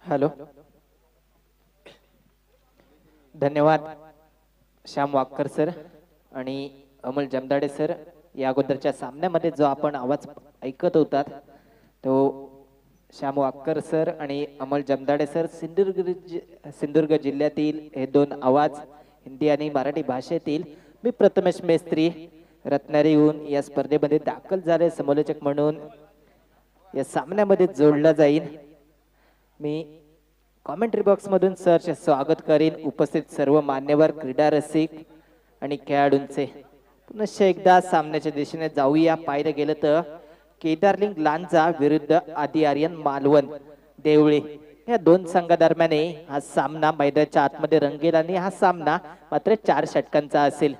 Hello, धन्यवाद Shyam वाक्कर sir आणि Amol Jamdade sir. या अगोदरच्या सामन्यामध्ये जो आपण आवाज ऐकत होतात तो श्याम वाक्कर सर आणि अमोल जमदाडे सर सिंधुदुर्ग जिल्ह्यातील हे दोन आवाज हिंदी आणि मराठी भाषेतील. मी प्रथमेश मेस्त्री रत्नागिरीहून या स्पर्धेमध्ये दाखल झाले समालोचक म्हणून या सामन्यामध्ये जोडला जाईल. मी कॉमेंट्री बॉक्स मधून सरचे स्वागत करीन उपस्थित सर्व मान्यवर क्रीडा रसिक आणि खेळाडूंचे. पुनश्च एकदा सामन्याच्या दिशेने जाऊया. पाहिलं गेलं तर केदारलिंग लांजा विरुद्ध आदि आर्यन मालवण देवळे या दोन संघादरम्यान हा सामना मैदानाच्या आतमध्ये रंगेल आणि हा सामना मात्र 4 षटकांचा असेल.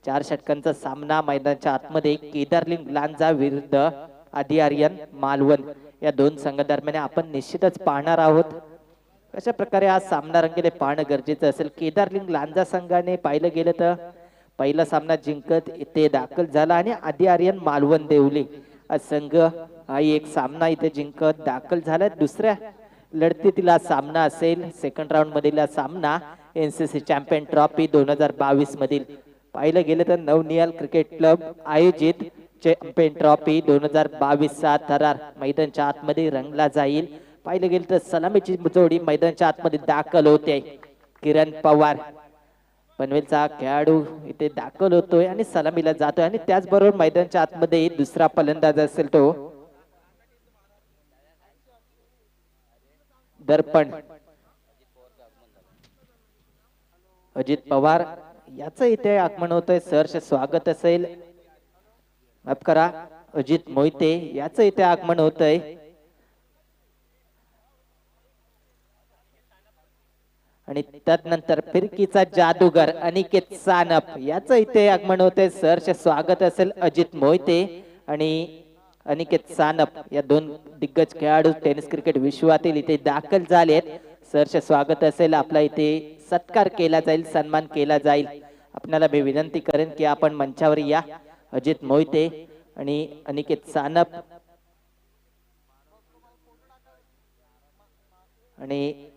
4 षटकांचा सामना मैदानाच्या आतमध्ये केदारलिंग लांजा विरुद्ध आदि आर्यन मालवण या दोन संघादरम्यान आपण निश्चितच पाहणार आहोत. कशा प्रकारे हा सामना रंगेल पाहणं गरजेचं असेल. केदारलिंग लांजा संघाने पाहिलं गेलं तर पहिला सामना जिंकत इथे दाखल झाला आणि आदि आर्यन मालवण देवली हा संघ हा एक सामना इथे जिंकत दाखल झाला. दुसऱ्या लढतीतील सामना असेल सेकंड राऊंड मधील सामना एनसीसी चॅम्पियन ट्रॉफी 2022 मधील. पाहिलं गेलं तर नवनिहाल क्रिकेट क्लब आयोजित चॅम्पियन ट्रॉफी 2022 चा थरार मैदानाच्या आतमध्ये रंगला जाईल. पाहिलं गेलं तर सलामीची जोडी मैदानाच्या आतमध्ये दाखल होते. किरण पवार पनवेलचा खेळाडू इथे दाखल होतोय आणि सलामीला जातोय आणि त्याचबरोबर मैदानाच्या आतमध्ये दुसरा फलंदाज असेल तो दर्पण अजित पवार याचं इथे आगमन होतंय. सरचे स्वागत असेल. माफ करा, अजित मोहिते याचं इथे आगमन होतंय. आणि त्यानंतर फिरकीचा जादूगर अनिकेत सानप याचं इथे आगमन होते. सरचे स्वागत असेल. अजित मोहिते आणि अनिकेत सानप या दोन दिग्गज खेळाडू टेनिस क्रिकेट विश्वातील इथे दाखल झालेत. सरचे स्वागत असेल. आपला इथे सत्कार केला जाईल, सन्मान केला जाईल. आपल्याला मी विनंती करेन की आपण मंचावर या. अजित मोहिते आणि अनिकेत सानप आणि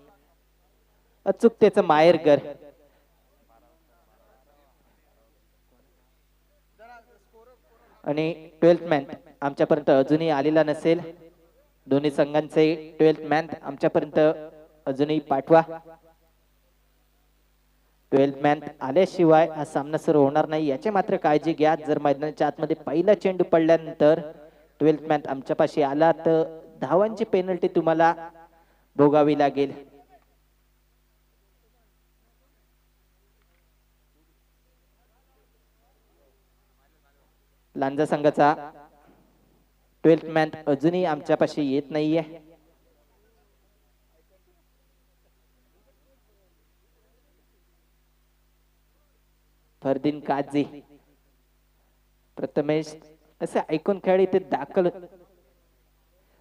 अचूकतेचं माहेरघर आणि 12th मॅन आमच्यापर्यंत अजूनही आलेला नसेल. दोन्ही संघांचे 12th मॅन आमच्यापर्यंत अजूनही पाठवा. 12th मॅन आल्याशिवाय हा सामना सुरू होणार नाही याची मात्र काळजी घ्या. जर मैदानाच्या आतमध्ये पहिला चेंडू पडल्यानंतर 12th मॅन आमच्यापाशी आला तर धावांची पेनल्टी तुम्हाला भोगावी लागेल. लांजा संघाचा 12th मॅन अजूनही आमच्यापाशी येत नाहीये. फरदीन काझी प्रथमेश असे ऐकून खेळ इथे दाखल.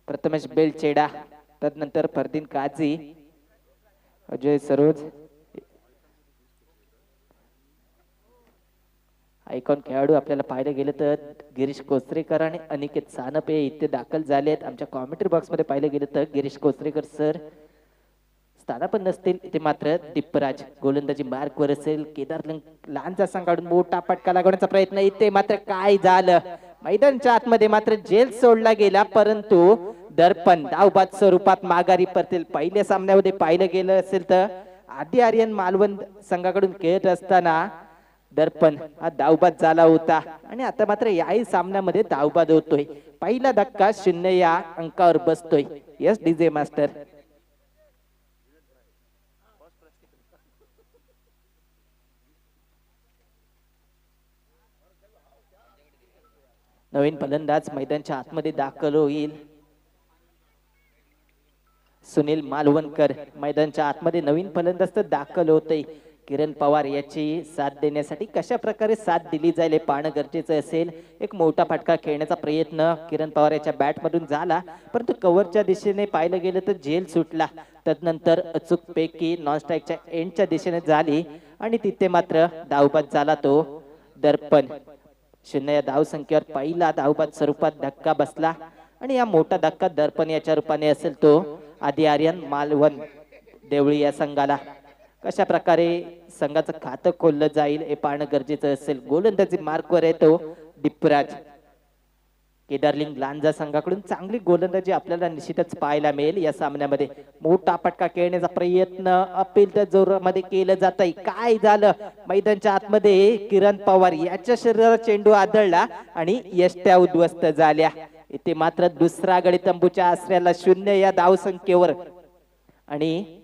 प्रथमेश बेलचेडा तदनंतर फरदीन काझी अजय सरोज आयकॉन खेळाडू आपल्याला पाहिलं गेलं तर गिरीश कोचरेकर आणि अनिकेत सानप हे इथे दाखल झालेत. आमच्या कॉमेंट्री बॉक्स मध्ये पाहिलं गेलं तर गिरीश कोचरेकर सर स्थानापन्न नसतील. इथे मात्र दीपराज गोलंदाजी मार्क वर असेल. केदारलिंग लांजा संघाकडून मोठा फटका लागवण्याचा प्रयत्न. इथे मात्र काय झालं, मैदानाच्या आतमध्ये मात्र जेल सोडला गेला परंतु दर्पण धावबाद स्वरूपात माघारी परतील. पहिल्या सामन्यामध्ये पाहिलं गेलं असेल तर आदि आर्यन मालवण संघाकडून खेळत असताना दर्पण हा धावबाद झाला होता आणि आता मात्र याही सामन्यामध्ये धावबाद होतोय. पहिला धक्का 0 या अंकावर बसतोय. Yes DJ master. नवीन फलंदाज मैदानाच्या आतमध्ये दाखल होईल. सुनील मालवणकर मैदानाच्या आतमध्ये नवीन फलंदाज तर दाखल होते. किरण पवार याची साथ देण्यासाठी कशा प्रकारे साथ दिली जाईल हे पाहणं गरजेचं असेल. एक मोठा फटका खेळण्याचा प्रयत्न किरण पवार याच्या बॅट मधून झाला परंतु कव्हरच्या दिशेने पाहिलं गेलं तर झेल सुटला. तदनंतर अचूक पैकी नॉन स्ट्राईकच्या एंडच्या दिशेने झाली आणि तिथे मात्र धावबाद झाला तो दर्पण. 0 या धाव संख्येवर पहिला धावबाद स्वरूपात धक्का बसला आणि या मोठा धक्का दर्पण याच्या रूपाने असेल तो आदी आर्यन मालवण देवळी या संघाला कशा प्रकारे संघाचं खातं खोललं जाईल हे पाहणं गरजेचं असेल. गोलंदाजी मार्कवर येतो दीपराज. केदारलिंग लांजा संघाकडून चांगली गोलंदाजी आपल्याला निश्चितच पाहायला मिळेल या सामन्यामध्ये. मोठा फटका खेळण्याचा प्रयत्न अपील जोरामध्ये केलं जात आहे. काय झालं मैदानच्या आतमध्ये किरण पवार याच्या शरीरावर चेंडू आदळला आणि यष्ट्या उद्ध्वस्त झाल्या. इथे मात्र दुसरा गडी तंबूच्या आसऱ्याला 0 या धावसंख्येवर आणि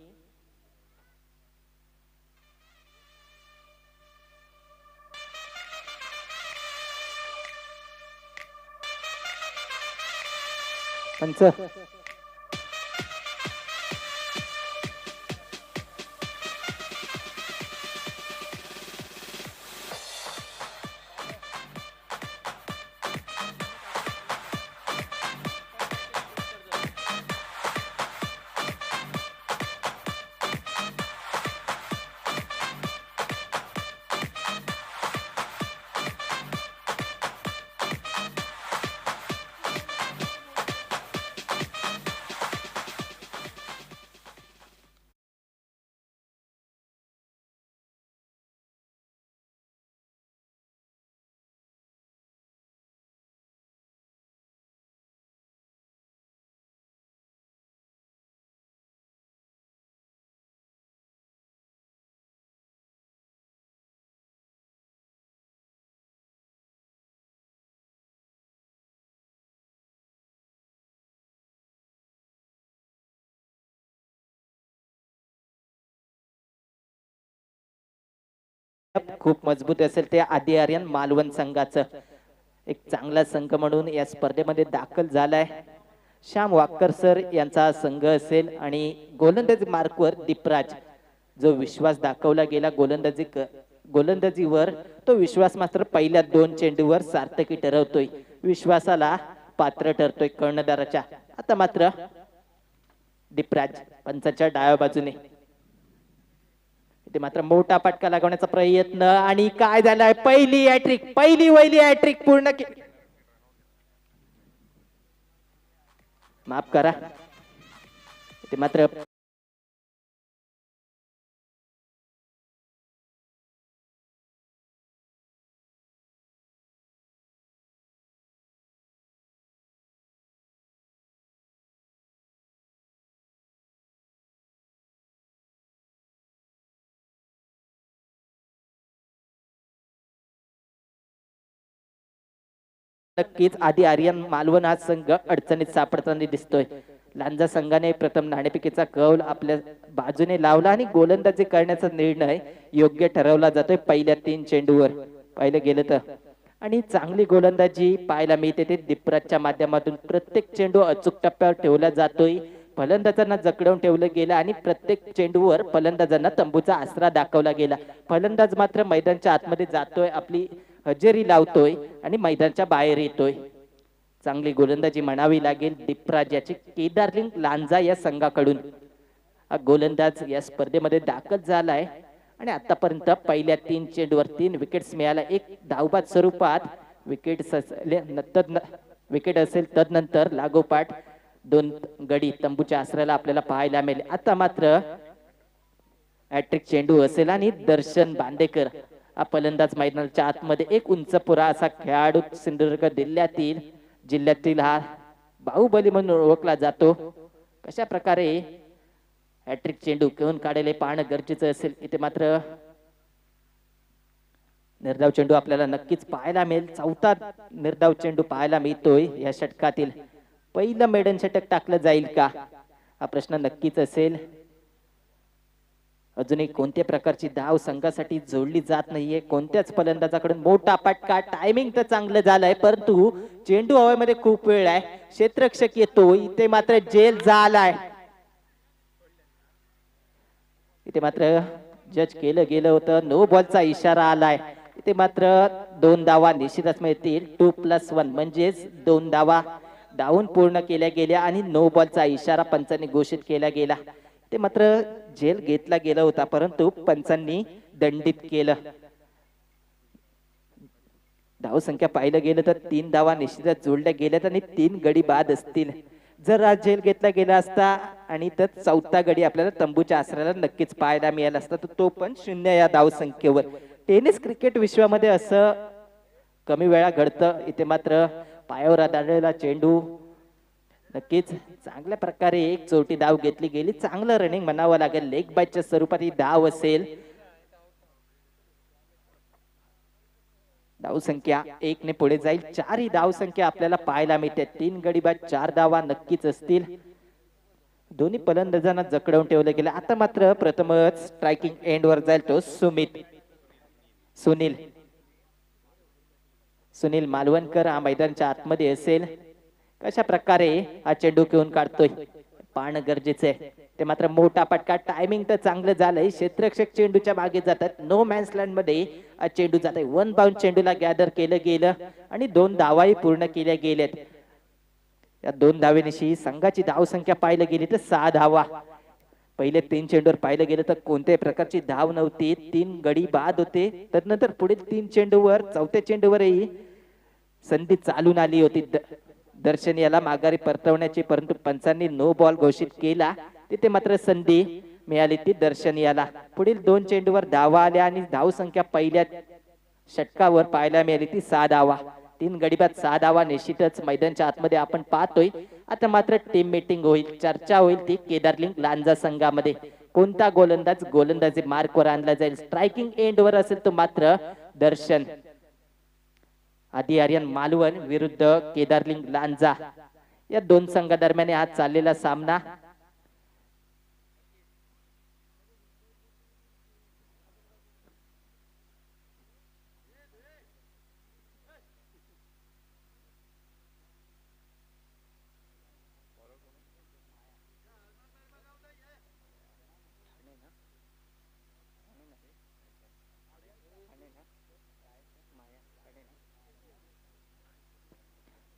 पंच खूप मजबूत असेल ते आदी आर्यन मालवण संघाचं एक चांगला संघ म्हणून या स्पर्धेमध्ये दाखल झालाय. श्याम वाक्कर सर यांचा संघ असेल आणि गोलंदाजी मार्कवर दीपराज. जो विश्वास दाखवला गेला गोलंदाजीवर तो विश्वास मात्र पहिल्या 2 चेंडूवर सार्थकी ठरवतोय. विश्वासाला पात्र ठरतोय कर्णधाराच्या. आता मात्र दीपराज पंचाच्या डाव्या बाजूने. ते मात्र मोठा फटका लागवण्याचा प्रयत्न आणि काय झालाय पहिली हॅट्रिक पहिली वहिली हॅट्रिक पूर्ण माफ करा. ते मात्र नक्कीच आदी आर्यन मालवण हा संघ अडचणीत सापडताना दिसतोय. लांजा संघाने प्रथम नाणेफेकीचा कौल आपल्या बाजूने लावला आणि गोलंदाजी करण्याचा निर्णय योग्य ठरवला जातोय पहिल्या 3 चेंडूवर पाहिलं गेलं तर. आणि चांगली गोलंदाजी पाहायला मिळते ते दीपराजच्या माध्यमातून. प्रत्येक चेंडू अचूक टप्प्यावर ठेवला जातोय. फलंदाजांना जकडवून ठेवलं गेलं आणि प्रत्येक चेंडूवर फलंदाजांना तंबूचा आसरा दाखवला गेला. फलंदाज मात्र मैदानच्या आतमध्ये जातोय, आपली हजेरी लावतोय आणि मैदानाच्या बाहेर येतोय. चांगली गोलंदाजी म्हणावी लागेल दीपराज याची केदारलिंग लांजा या संघाकडून. हा गोलंदाज या स्पर्धेमध्ये दाखल झालाय आणि आतापर्यंत पहिल्या 3 चेंडूवर 3 विकेट्स मिळाल्या. एक धावबाद स्वरूपात विकेट असेल तदनंतर लागोपाठ 2 गडी तंबूच्या आसऱ्याला आपल्याला पाहायला मिळेल. आता मात्र हॅट्रिक चेंडू असेल आणि दर्शन बांदेकर हा फलंदाज मैदानाच्या आतमध्ये एक उंचपुरा असा खेळाडू सिंधुदुर्ग जिल्ह्यातील हा बाहुबली म्हणून ओळखला जातो. कशा प्रकारे हॅट्रिक चेंडू घेऊन काढले पाहणं गरजेचं असेल. इथे मात्र निर्धाव चेंडू आपल्याला नक्कीच पाहायला मिळेल. 4था निर्धाव चेंडू पाहायला मिळतोय या षटकातील. पहिलं मेडन षटक टाकलं जाईल का हा प्रश्न नक्कीच असेल. अजूनही कोणत्या प्रकारची धाव संघासाठी जोडली जात नाहीये. कोणत्याच फलंदाजाकडून मोठा फटका. टायमिंग तर चांगलं झालंय परंतु चेंडू हवेमध्ये खूप वेळ आहे. क्षेत्ररक्षक येतो. इथे मात्र जेल झालाय. इथे मात्र जज केलं गेलं होतं. नो बॉलचा इशारा आलाय. इथे मात्र 2 धावा निश्चितच मिळतील. 2+1 म्हणजेच 2 धावा डाऊन पूर्ण केल्या गेल्या आणि नो बॉलचा इशारा पंचांनी घोषित केला गेला. ते मात्र जेल घेतला गेला होता परंतु पंचांनी दंडित केलं. धाव संख्या पाहिलं गेलं तर 3 धावा निश्चितच जोडल्या गेल्यात आणि 3 गडी बाद असतील. जर आज जेल घेतला गेला असता आणि तर चौथा गडी आपल्याला तंबूच्या आसऱ्याला नक्कीच पाहायला मिळाला असता, तर तो पण 0 या धावसंख्येवर. टेनिस क्रिकेट विश्वामध्ये असं कमी वेळा घडतं. इथे मात्र पायावर आदळलेला चेंडू नक्कीच चांगल्या प्रकारे एक चोटी धाव घेतली गेली. चांगलं रनिंग म्हणावं लागेल. लेग बायच्या स्वरूपात ही धाव असेल. धावसंख्या 1 ने पुढे जाईल. 4 ही धावसंख्या आपल्याला पाहायला मिळते. 3 गडी बाद 4 धावा नक्कीच असतील. दोन्ही फलंदाजांना जकडवून ठेवलं गेलं. आता मात्र प्रथमच स्ट्रायकिंग एंड वर जाईल तो सुनील मालवणकर हा मैदानाच्या आतमध्ये असेल. कशा प्रकारे हा चेंडू घेऊन काढतोय पाहणं गरजेचं आहे. ते मात्र मोठा फटका. टायमिंग तर चांगलं झालंय. क्षेत्ररक्षक चेंडूच्या मागे जातात. नो मॅन्स लँड मध्ये हा चेंडू जात आहे. 1 बाउंड चेंडूला गॅदर केलं गेलं आणि 2 धावाही पूर्ण केल्या गेल्यात. या 2 धावेनिशी संघाची धावसंख्या पाहिलं गेली तर 6 धावा. पहिले 3 चेंडूवर पाहिलं गेलं तर कोणत्याही प्रकारची धाव नव्हती. 3 गडी बाद होते. त्यानंतर पुढील 3 चेंडूवर, चौथ्या चेंडूवरही संधी चालून आली होती दर्शन याला माघारी परतवण्याची, परंतु पंचांनी नो बॉल घोषित केला. तिथे मात्र संधी मिळाली ती दर्शन याला. पुढील 2 चेंडूवर धावा आल्या आणि धावसंख्या पहिल्या षटकावर पाहायला मिळाली ती 6 धावा. 3 गडी बाद 6 धावा निश्चितच मैदानाच्या आतमध्ये आपण पाहतोय. आता मात्र टीम मीटिंग होईल. चर्चा होईल ती केदारलिंग लांजा संघामध्ये. कोणता गोलंदाज गोलंदाजी मार्कवर आणला जाईल. स्ट्रायकिंग एंड वर असेल तो मात्र दर्शन. आधी आर्यन मालवण विरुद्ध केदारलिंग लांजा या 2 संघादरम्यान आज चाललेला सामना.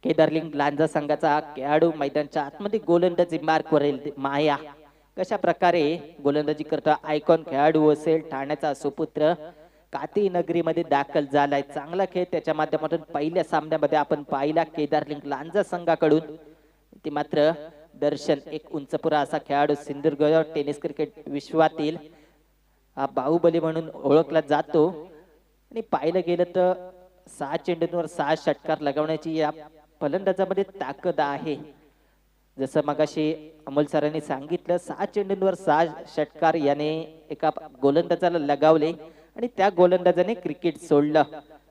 केदारलिंग लांजा संघाचा खेळाडू मैदानाच्या आतमध्ये गोलंदाजी मार्क वरील माया कशा प्रकारे गोलंदाजी करतो. आयकॉन खेळाडू असेल. ठाण्याचा सुपुत्र काती नगरीमध्ये दाखल झालाय. चांगला खेळ त्याच्या माध्यमातून पहिल्या सामन्यामध्ये आपण पाहिला केदारलिंग लांजा संघाकडून. ती मात्र दर्शन एक उंचपुरा असा खेळाडू सिंधुदुर्ग टेनिस क्रिकेट विश्वातील हा बाहुबली म्हणून ओळखला जातो. आणि पाहिलं गेलं तर 6 चेंडूंवर 6 षटकार लगावण्याची या फलंदाजामध्ये ताकद आहे. जसं मगाशी अमोल सरांनी सांगितलं 6 चेंडूंवर 6 षटकार याने एका गोलंदाजाला लगावले आणि त्या गोलंदाजाने क्रिकेट सोडलं.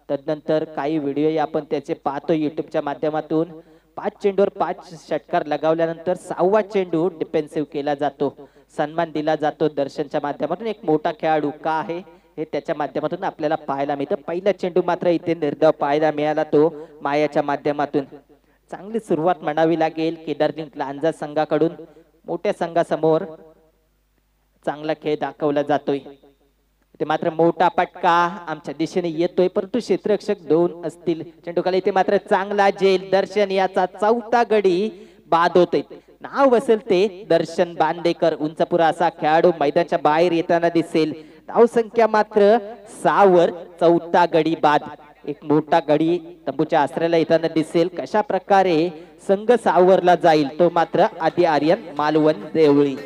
तदनंतर काही व्हिडिओ आपण त्याचे पाहतो युट्यूबच्या माध्यमातून. 5 चेंडूवर 5 षटकार लगावल्यानंतर 6वा चेंडू डिफेन्सिव्ह केला जातो. सन्मान दिला जातो दर्शनच्या माध्यमातून. एक मोठा खेळाडू का आहे हे त्याच्या माध्यमातून आपल्याला पाहायला मिळतं. पहिला चेंडू मात्र इथे निर्धाव पाहायला मिळाला तो मायाच्या माध्यमातून. चांगली सुरुवात म्हणावी लागेल केदारलिंग लांजा संघाकडून. मोठ्या संघासमोर चांगला खेळ दाखवला जातोय. ते मात्र मोठा फटका आमच्या दिशेने येतोय, परंतु क्षेत्ररक्षक 2 असतील. चेंडूखाली इथे मात्र चांगला झेल. दर्शन याचा 4था गडी बाद होतोय. नाव बसेल ते दर्शन बांदेकर. उंचपुरा असा खेळाडू मैदानाच्या बाहेर येताना दिसेल. धावसंख्या मात्र 6 वर 4था गडी बाद. एक मोठा गडी तंबूच्या आसऱ्याला येताना दिसेल. कशा प्रकारे संघ 6 वरला जाईल तो मात्र आधी आर्यन मालवण देवळी.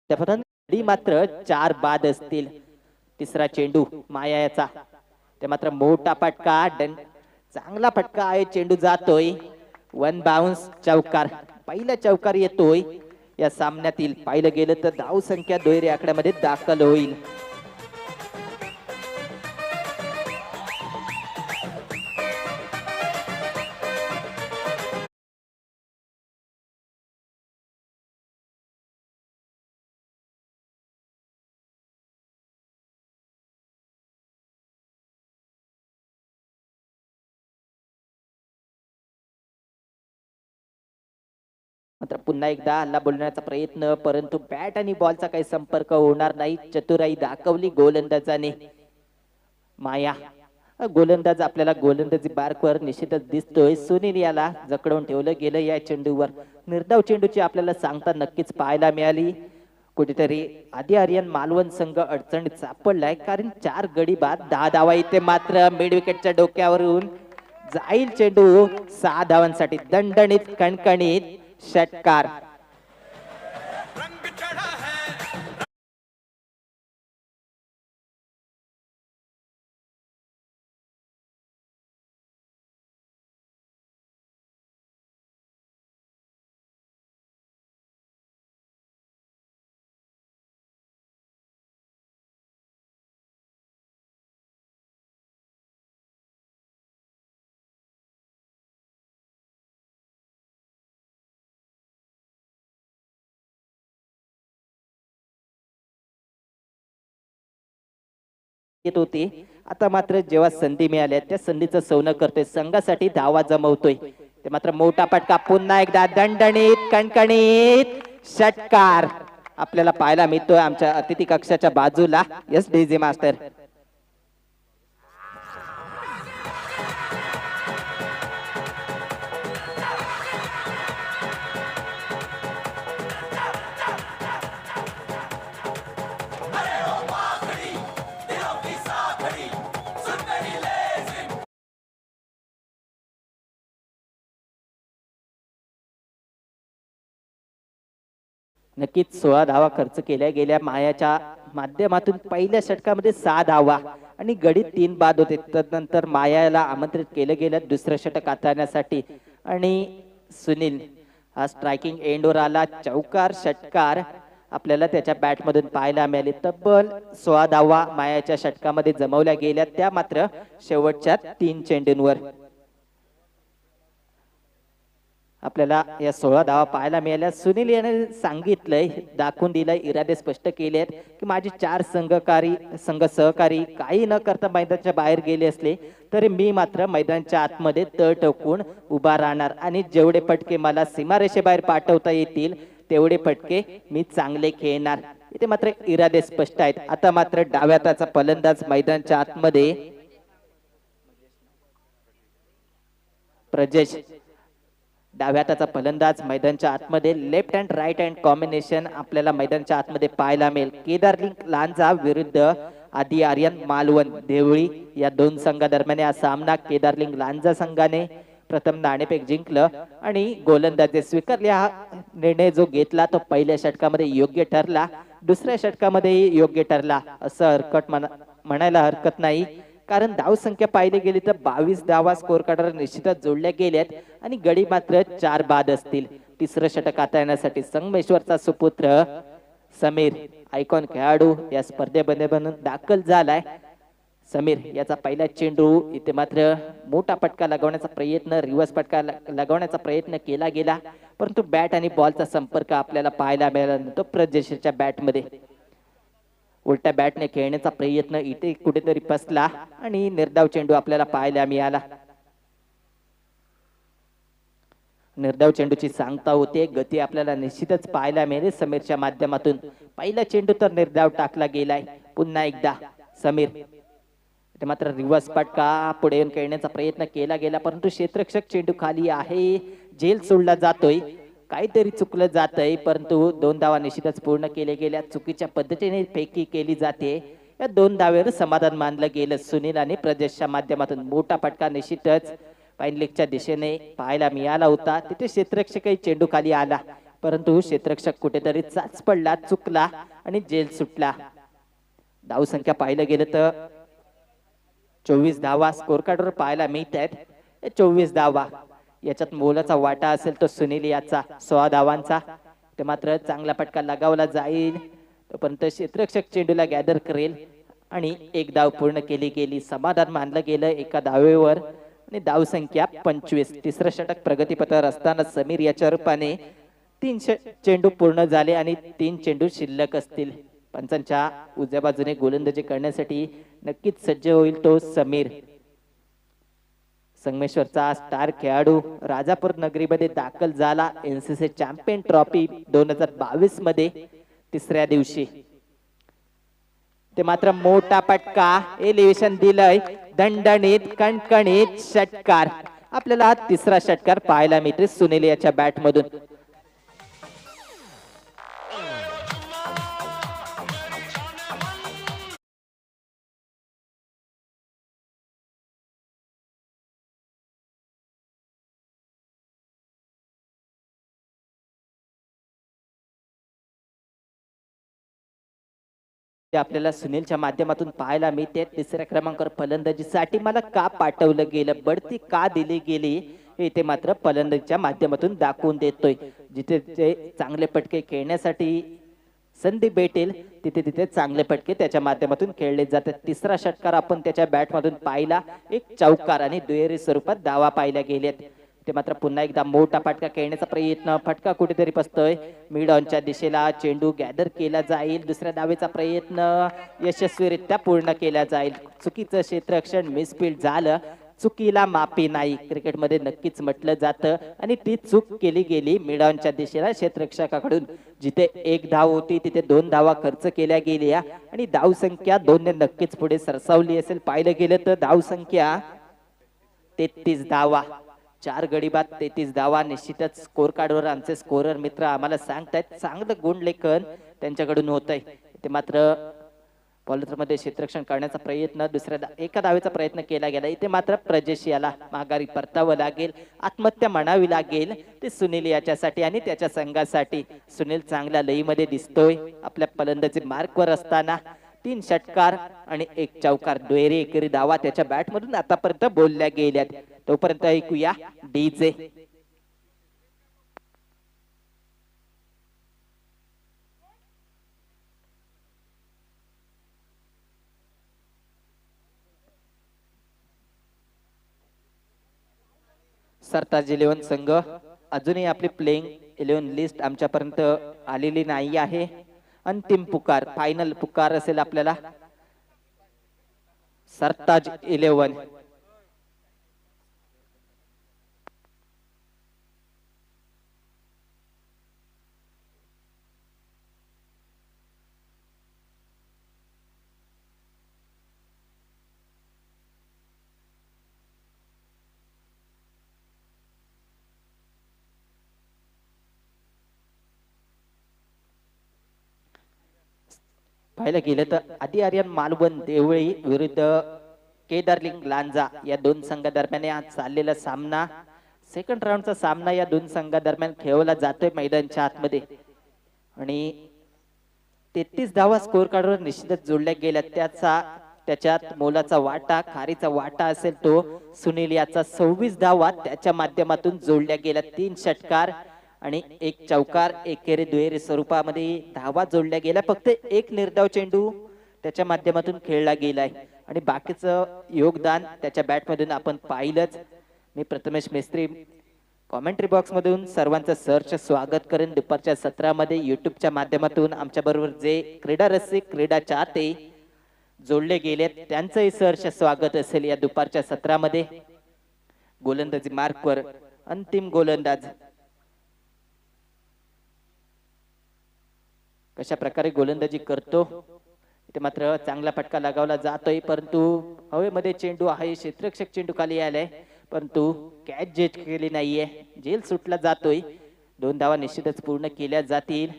त्यापर्यंत मात्र 4 बाद असतील. तिसरा चेंडू मायाचा. ते मात्र मोठा फटका. चांगला फटका आहे. चेंडू जातोय 1 बाउन्स चौकार. पहिला चौकार येतोय या सामन्यातील. पाहिलं गेलं तर धाव संख्या दुहेरी आकड्यामध्ये दाखल होईल. मात्र पुन्हा एकदा हल्ला बोलण्याचा प्रयत्न, परंतु बॅट आणि बॉलचा काही संपर्क होणार नाही. चतुराई दाखवली गोलंदाजाने. माया गोलंदाज आपल्याला गोलंदाजी बारकवर निश्चितच दिसतोय. सुनील याला जकडून ठेवलं गेलं या चेंडूवर. निर्धाव चेंडूची आपल्याला सांगता नक्कीच पाहायला मिळाली. कुठेतरी आधी आर्यन मालवण संघ अडचणीत सापडलाय, कारण 4 गडी बाद 10 धावा. इथे मात्र मिड विकेटच्या डोक्यावरून जाईल चेंडू. 6 धावांसाठी दणदणीत कणकणीत षटकार. येत होती. आता मात्र जेव्हा संधी मिळाल्या त्या संधीचं सौनं करतोय, संघासाठी धावा जमवतोय. ते मात्र मोठा फटका. पुन्हा एकदा दणदणीत कणकणीत षटकार आपल्याला पाहायला मिळतोय आमच्या अतिथी कक्षाच्या बाजूला. Yes DJ master. नक्कीच 16 धावा खर्च केल्या गेल्या मायाच्या माध्यमातून. पहिल्या षटकामध्ये 6 धावा आणि गडी 3 बाद होते. तदनंतर मायाला आमंत्रित केलं गेलं दुसरं षटक हाताळण्यासाठी आणि सुनील हा स्ट्रायकिंग एंडवर आला. चौकार षटकार आपल्याला त्याच्या बॅटमधून पाहायला मिळाले. तब्बल 16 धावा मायाच्या षटकामध्ये जमवल्या गेल्या, त्या मात्र शेवटच्या 3 चेंडूंवर. आपल्याला या 16 धावा पाहायला मिळाल्या. सुनील याने सांगितलंय, दाखवून दिलंय, इरादे स्पष्ट केलेत की माझे 4 संघ सहकारी काही न करता मैदानाच्या बाहेर गेले असले तरी मी मात्र मैदानाच्या आतमध्ये तळ टोकून उभा राहणार आणि जेवढे फटके मला सीमारेषेबाहेर पाठवता येतील तेवढे फटके मी चांगले खेळणार. इथे मात्र इरादे स्पष्ट आहेत. आता मात्र डाव्या हाताचा फलंदाज मैदानाच्या आतमध्ये प्रजेश. डाव्या हाताचा फलंदाज मैदानाच्या आतमध्ये. Left hand right hand combination आपल्याला मैदानाच्या आतमध्ये पाहायला मिळेल. केदारलिंग लांजा विरुद्ध आदी आर्यन मालवण देवळी या 2 संघादरम्यान हा सामना. केदारलिंग लांजा संघाने प्रथम नाणेफेक जिंकलं आणि गोलंदाजी स्वीकारले. हा निर्णय जो घेतला तो पहिल्या षटकामध्ये योग्य ठरला, दुसऱ्या षटकामध्ये योग्य ठरला असं म्हणायला हरकत नाही, कारण धाव संख्या पाहिली गेली तर 22 धावा स्कोर कार्डवर निश्चितच जोडल्या गेल्यात आणि गडी मात्र 4 बाद असतील. तिसरं षटक हाताळण्यासाठी संगमेश्वरचा सुपुत्र समीर आयकॉन खेळाडू या स्पर्धेमध्ये बनून दाखल झालाय. समीर याचा पहिला चेंडू. इथे मात्र मोठा फटका लगवण्याचा प्रयत्न, रिव्हर्स फटका लगवण्याचा प्रयत्न केला गेला, परंतु बॅट आणि बॉलचा संपर्क आपल्याला पाहायला मिळाला तो प्रजेशच्या बॅटमध्ये. उलट्या बॅटने खेळण्याचा प्रयत्न इथे कुठेतरी फसला आणि निर्धाव चेंडू आपल्याला पाहायला मिळाला. निर्धाव चेंडूची सांगता होते, गती आपल्याला निश्चितच पाहायला मिळेल समीरच्या माध्यमातून. पहिला चेंडू तर निर्धाव टाकला गेलाय. पुन्हा एकदा समीर. मात्र रिव्हर्स फटका पुढे येऊन खेळण्याचा प्रयत्न केला गेला, परंतु क्षेत्ररक्षक चेंडू खाली आहे. झेल सोडला जातोय, काहीतरी चुकलं जातंय, परंतु 2 धावा निश्चितच पूर्ण केले गेल्या. चुकीच्या पद्धतीने फेकी केली जाते. या 2 धावेवर समाधान मानलं गेलं सुनील आणि प्रजेशच्या माध्यमातून. मोठा फटका निश्चितच पाईनलेगच्या दिशेने पाहायला मिळाला होता. तिथे क्षेत्ररक्षकही चेंडू खाली आला, परंतु क्षेत्ररक्षक कुठेतरी चाच पडला, चुकला आणि जेल सुटला. धाव संख्या पाहिलं गेलं तर 24 धावा स्कोर कार्डवर पाहायला मिळत आहेत. 24 धावा याच्यात मोलाचा वाटा असेल तो सुनील याचा 16 धावांचा. ते मात्र चांगला फटका लगावला जाईल, तोपर्यंत क्षेत्ररक्षक चेंडूला गॅदर करेल आणि 1 धाव पूर्ण केली गेली. समाधान मानलं गेलं एका धावेवर आणि धाव संख्या 25. तिसरं षटक प्रगतीपथावर असताना समीर याच्या रूपाने 3 चेंडू पूर्ण झाले आणि 3 चेंडू शिल्लक असतील. पंचांच्या उजव्या बाजूने गोलंदाजी करण्यासाठी नक्कीच सज्ज होईल तो समीर. संगमेश्वरचा स्टार खेळाडू राजापूर नगरीमध्ये दाखल झाला एनसीसी चॅम्पियन ट्रॉफी 2022 मध्ये तिसऱ्या दिवशी. ते मात्र मोठा फटका एलिव्हेशन दिलंय, दणदणीत कणकणीत षटकार. आपल्याला हा तिसरा षटकार पाहायला मिळते सुनील याच्या बॅट मधून. ते आपल्याला सुनीलच्या माध्यमातून पाहायला मिळते. तिसऱ्या क्रमांकावर फलंदाजीसाठी मला का पाठवलं गेलं, बढती का दिली गेली, हे ते मात्र फलंदाजीच्या माध्यमातून दाखवून देतोय. जिथे ते चांगले फटके खेळण्यासाठी संधी भेटेल तिथे तिथे चांगले फटके त्याच्या माध्यमातून खेळले जातात. तिसरा षटकार आपण त्याच्या बॅटमधून पाहिला, एक चौकार आणि दुहेरी स्वरूपात धावा पाहिल्या गेल्यात. ते मात्र पुन्हा एकदा मोठा फटका खेळण्याचा प्रयत्न, फटका कुठेतरी पसतोय. मिड ऑनच्या दिशेला चेंडू गॅदर केला जाईल, दुसऱ्या धावेचा प्रयत्न यशस्वीरित्या पूर्ण केला जाईल. चुकीचं क्षेत्ररक्षण मिसफील्ड झालं, चुकीला माफी नाही क्रिकेटमध्ये नक्कीच म्हटलं जातं आणि ती चूक केली गेली मिड ऑनच्या दिशेला क्षेत्ररक्षकाकडून. जिथे एक धाव होती तिथे 2 धावा खर्च केल्या गेल्या आणि धाव संख्या 2 ने नक्कीच पुढे सरसावली असेल. पाहिलं गेलं तर धाव संख्या 33 धावा, 4 गडी बाद 33 धावा. निश्चितच स्कोर कार्डवर आमचे स्कोरर मित्र आम्हाला सांगतायत चांगलं गुणलेखन त्यांच्याकडून होत आहे. ते मात्र मध्ये क्षेत्ररक्षण करण्याचा प्रयत्न, दुसऱ्या एका धावेचा प्रयत्न केला गेला. इथे मात्र प्रजेश याला माघारी परतावं लागेल, आत्महत्या म्हणावी लागेल ते सुनील याच्यासाठी आणि त्याच्या संघासाठी. सुनील चांगल्या लईमध्ये दिसतोय आपल्या फलंदाजी मार्कवर असताना. 3 षटकार आणि 1 चौकार, दुहेरी एकेरी धावा त्याच्या बॅटमधून आतापर्यंत बोलल्या गेल्यात. तोपर्यंत ऐकूया डीजे. सरताज 11 संघ अजूनही आपली प्लेइंग 11 लिस्ट आमच्यापर्यंत आलेली नाही आहे. अंतिम पुकार, फायनल पुकार असेल आपल्याला. सरताज 11 पाहायला गेलं तर आधी आर्यन मालवण देवळी विरुद्ध केदारलिंग लांजा या 2 संघादरम्यान आज चाललेला सामना, सेकंड राऊंडचा सामना या 2 संघादरम्यान खेळवला जातोय मैदानाच्या आतमध्ये. आणि 33 धावा स्कोर कार्डवर निश्चितच जोडल्या गेल्या. त्याच्यात मोलाचा वाटा, खारीचा वाटा असेल तो सुनील याचा. 26 धावा त्याच्या माध्यमातून जोडल्या गेल्या. 3 षटकार आणि 1 चौकार, एकेरी दुहेरी स्वरूपामध्ये धावा जोडल्या गेल्या. फक्त 1 निर्धाव चेंडू त्याच्या माध्यमातून खेळला गेलाय आणि बाकीचं योगदान त्याच्या बॅटमधून आपण पाहिलंच. मी प्रथमेश मिस्त्री कॉमेंट्री बॉक्स मधून सर्वांचं सहर्ष स्वागत करेन. दुपारच्या सत्रामध्ये युट्यूबच्या माध्यमातून आमच्या बरोबर जे क्रीडा रसिक, क्रीडा चाहते जोडले गेले त्यांचंही सहर्ष स्वागत असेल या दुपारच्या सत्रामध्ये. गोलंदाजी मार्कवर अंतिम गोलंदाज कशा प्रकारे गोलंदाजी करतो. इथे मात्र चांगला फटका लगावला जातोय, परंतु हवेमध्ये चेंडू आहे, क्षेत्ररक्षक चेंडू खाली आलाय परंतु कॅच जेट केली नाहीये, जेल सुटला जातोय. 2 धावा निश्चितच पूर्ण केल्या जातील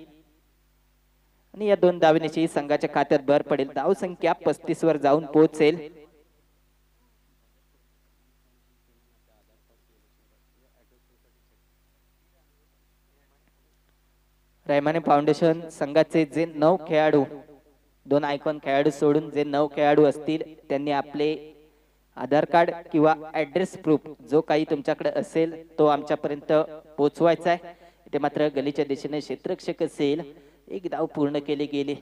आणि या 2 धावेची संघाच्या खात्यात भर पडेल. धाव संख्या 35 वर जाऊन पोहोचेल. रैमाने फाउंडेशन संघाचे जे 9 खेळाडू, 2 आयकॉन खेळाडू सोडून जे 9 खेळाडू असतील त्यांनी आपले आधार कार्ड किंवा ऍड्रेस प्रूफ जो काही तुमच्याकडे असेल तो आमच्यापर्यंत पोहोचवायचा आहे. ते मात्र गलीच्या दिशेने क्षेत्ररक्षक असेल. 1 धाव पूर्ण केली गेली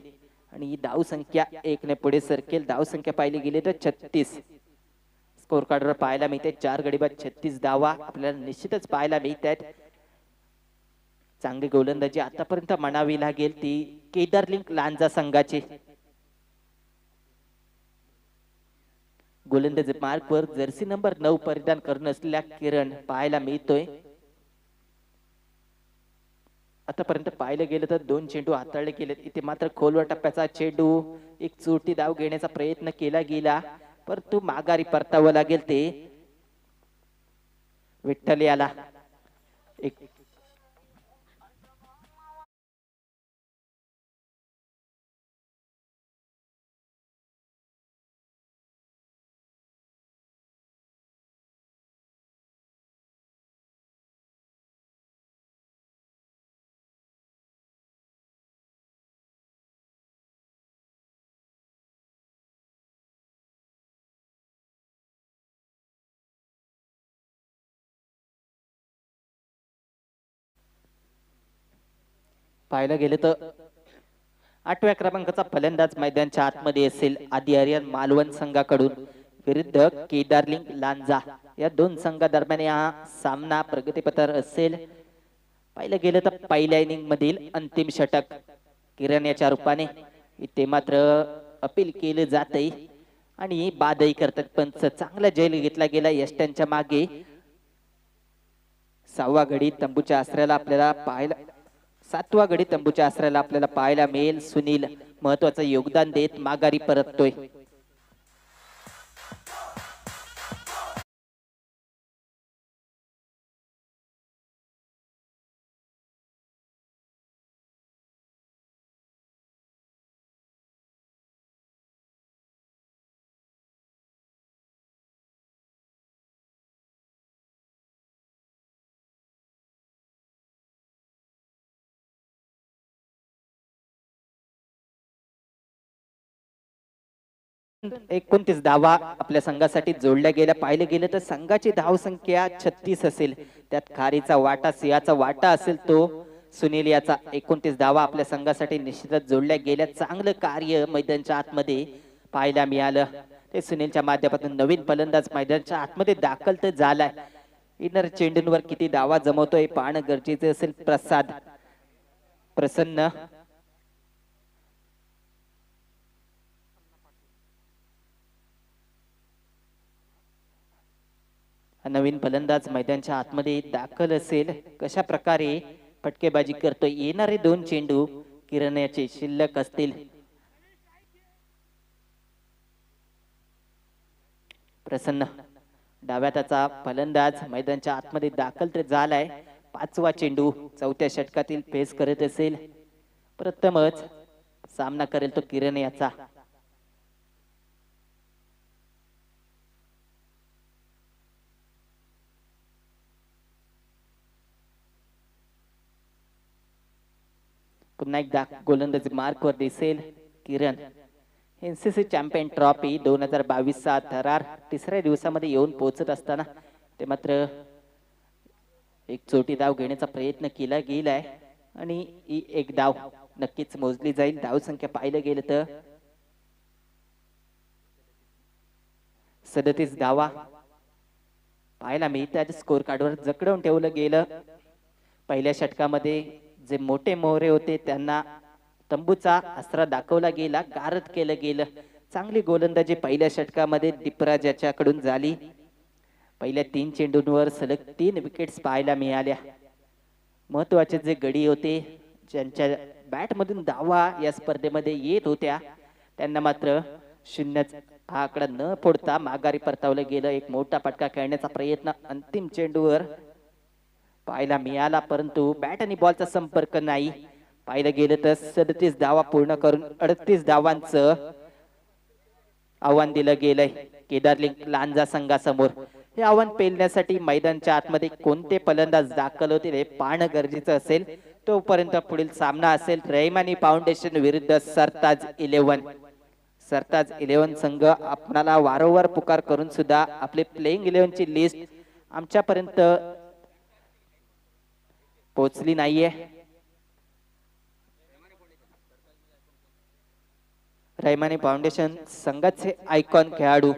आणि ही धाव संख्या 1 ने पुढे सरकेल. धाव संख्या पाहिली गेली तर 36 स्कोर कार्डवर पाहायला मिळते. 4 गडी बाद 36 धावा आपल्याला निश्चितच पाहायला मिळतात. चांगली गोलंदाजी आतापर्यंत म्हणावी लागेल ती केदारलिंग लांजा संघाची. गोलंदाज मार्कवर जर्सी नंबर 9 परिधान करून असलेल्या किरण पाहायला मिळतोय. आतापर्यंत पाहिलं गेलं तर 2 चेंडू हाताळले गेलेत. इथे मात्र खोलवर टप्प्याचा चेंडू एक चोटी धाव घेण्याचा प्रयत्न केला गेला, परंतु माघारी परतावं लागेल. ते विठ्ठल याला एक पाहायला गेलं तर 8व्या क्रमांकाचा फलंदाज मैदानच्या आतमध्ये असेल. आदि आर्यन मालवण संघाकडून विरुद्ध केदारलिंग लांजा या दोन संघादरम्यान हा सामना प्रगतीपथावर असेल. पाहिलं गेलं तर पहिल्या इनिंग मधील अंतिम षटक किरण याच्या रूपाने इथे मात्र अपील केलं जाते आणि बादही करतात. पंच चांगला जैल घेतला गेला यष्ट्यांच्या मागे. 6वा गडी तंबूच्या आसऱ्याला आपल्याला पाहायला 7वा गडी तंबूच्या आसऱ्याला आपल्याला पाहायला मिळेल. सुनील महत्वाचं योगदान देत माघारी परततोय. एकोणतीस धावा आपल्या संघासाठी जोडल्या गेल्या. पाहिलं गेलं तर संघाची धाव संख्या 36 असेल. त्यात खारीचा वाटा सिंहाचा वाटा असेल तो सुनील याचा. 29 धावा आपल्या संघासाठी निश्चितच जोडल्या गेल्या. चांगलं कार्य मैदानच्या आतमध्ये पाहायला मिळालं. ते सुनीलच्या माध्यमातून नवीन फलंदाज मैदानच्या आतमध्ये दाखल तर झालाय. इनर चेंडूंवर किती धावा जमवतोय पाहणं गरजेचे असेल. प्रसाद प्रसन्न नवीन फलंदाज मैदानच्या आतमध्ये दाखल असेल. कशा प्रकारे फटकेबाजी करतोय. येणारे 2 चेंडू किरण याचे शिल्लक असतील. प्रसन्न डाव्या त्याचा फलंदाज मैदानच्या आतमध्ये दाखल तर झालाय. 5वा चेंडू 4थ्या षटकातील पेस करत असेल. प्रथमच सामना करेल तो किरण याचा. पुन्हा एकदा गोलंदाजी मार्कवर दिसेल किरण. एनसीसी चॅम्पियन ट्रॉफी 2022 चा थरार तिसऱ्या दिवसामध्ये येऊन पोहोचत असताना ते मात्र एक चोटी धाव घेण्याचा प्रयत्न केला गेलाय आणि ही एक धाव नक्कीच मोजली जाईल. धाव संख्या पाहिलं गेलं तर 37 धावा पाहायला मिळतात. स्कोर कार्डवर जकडवून ठेवलं गेलं. पहिल्या षटकामध्ये जे मोठे मोहरे होते त्यांना तंबूचा आसरा दाखवला गेला. गारद केलं गेलं. चांगली गोलंदाजी पहिल्या षटकामध्ये दीपराज याच्याकडून झाली. पहिल्या 3 चेंडूंवर सलग 3 विकेट्स पाहायला मिळाल्या. महत्वाचे जे गडी होते ज्यांच्या बॅट मधून धावा या स्पर्धेमध्ये येत होत्या त्यांना मात्र शून्य हा आकडा न फोडता माघारी परतावलं गेलं. एक मोठा फटका खेळण्याचा प्रयत्न अंतिम चेंडूवर पाहायला मिळाला, परंतु बॅट आणि बॉलचा संपर्क नाही. पाहिलं गेलं तर 37 धावा पूर्ण करून 38 धावांचं आव्हान दिलं गेलंय केदारलिंग लांजा संघासमोर. हे आव्हान पेलण्यासाठी मैदानच्या आतमध्ये कोणते फलंदाज दाखल होतील हे पाहणं गरजेचं असेल. तोपर्यंत पुढील सामना असेल रहमानी फाउंडेशन विरुद्ध सरताज 11. सरताज 11 संघ आपणाला वारंवार पुकार करून सुद्धा आपले प्लेइंग 11 ची लिस्ट आमच्यापर्यंत पोहोचली नाहीये. रहमानी फाउंडेशन संघाचे आयकॉन खेळाडू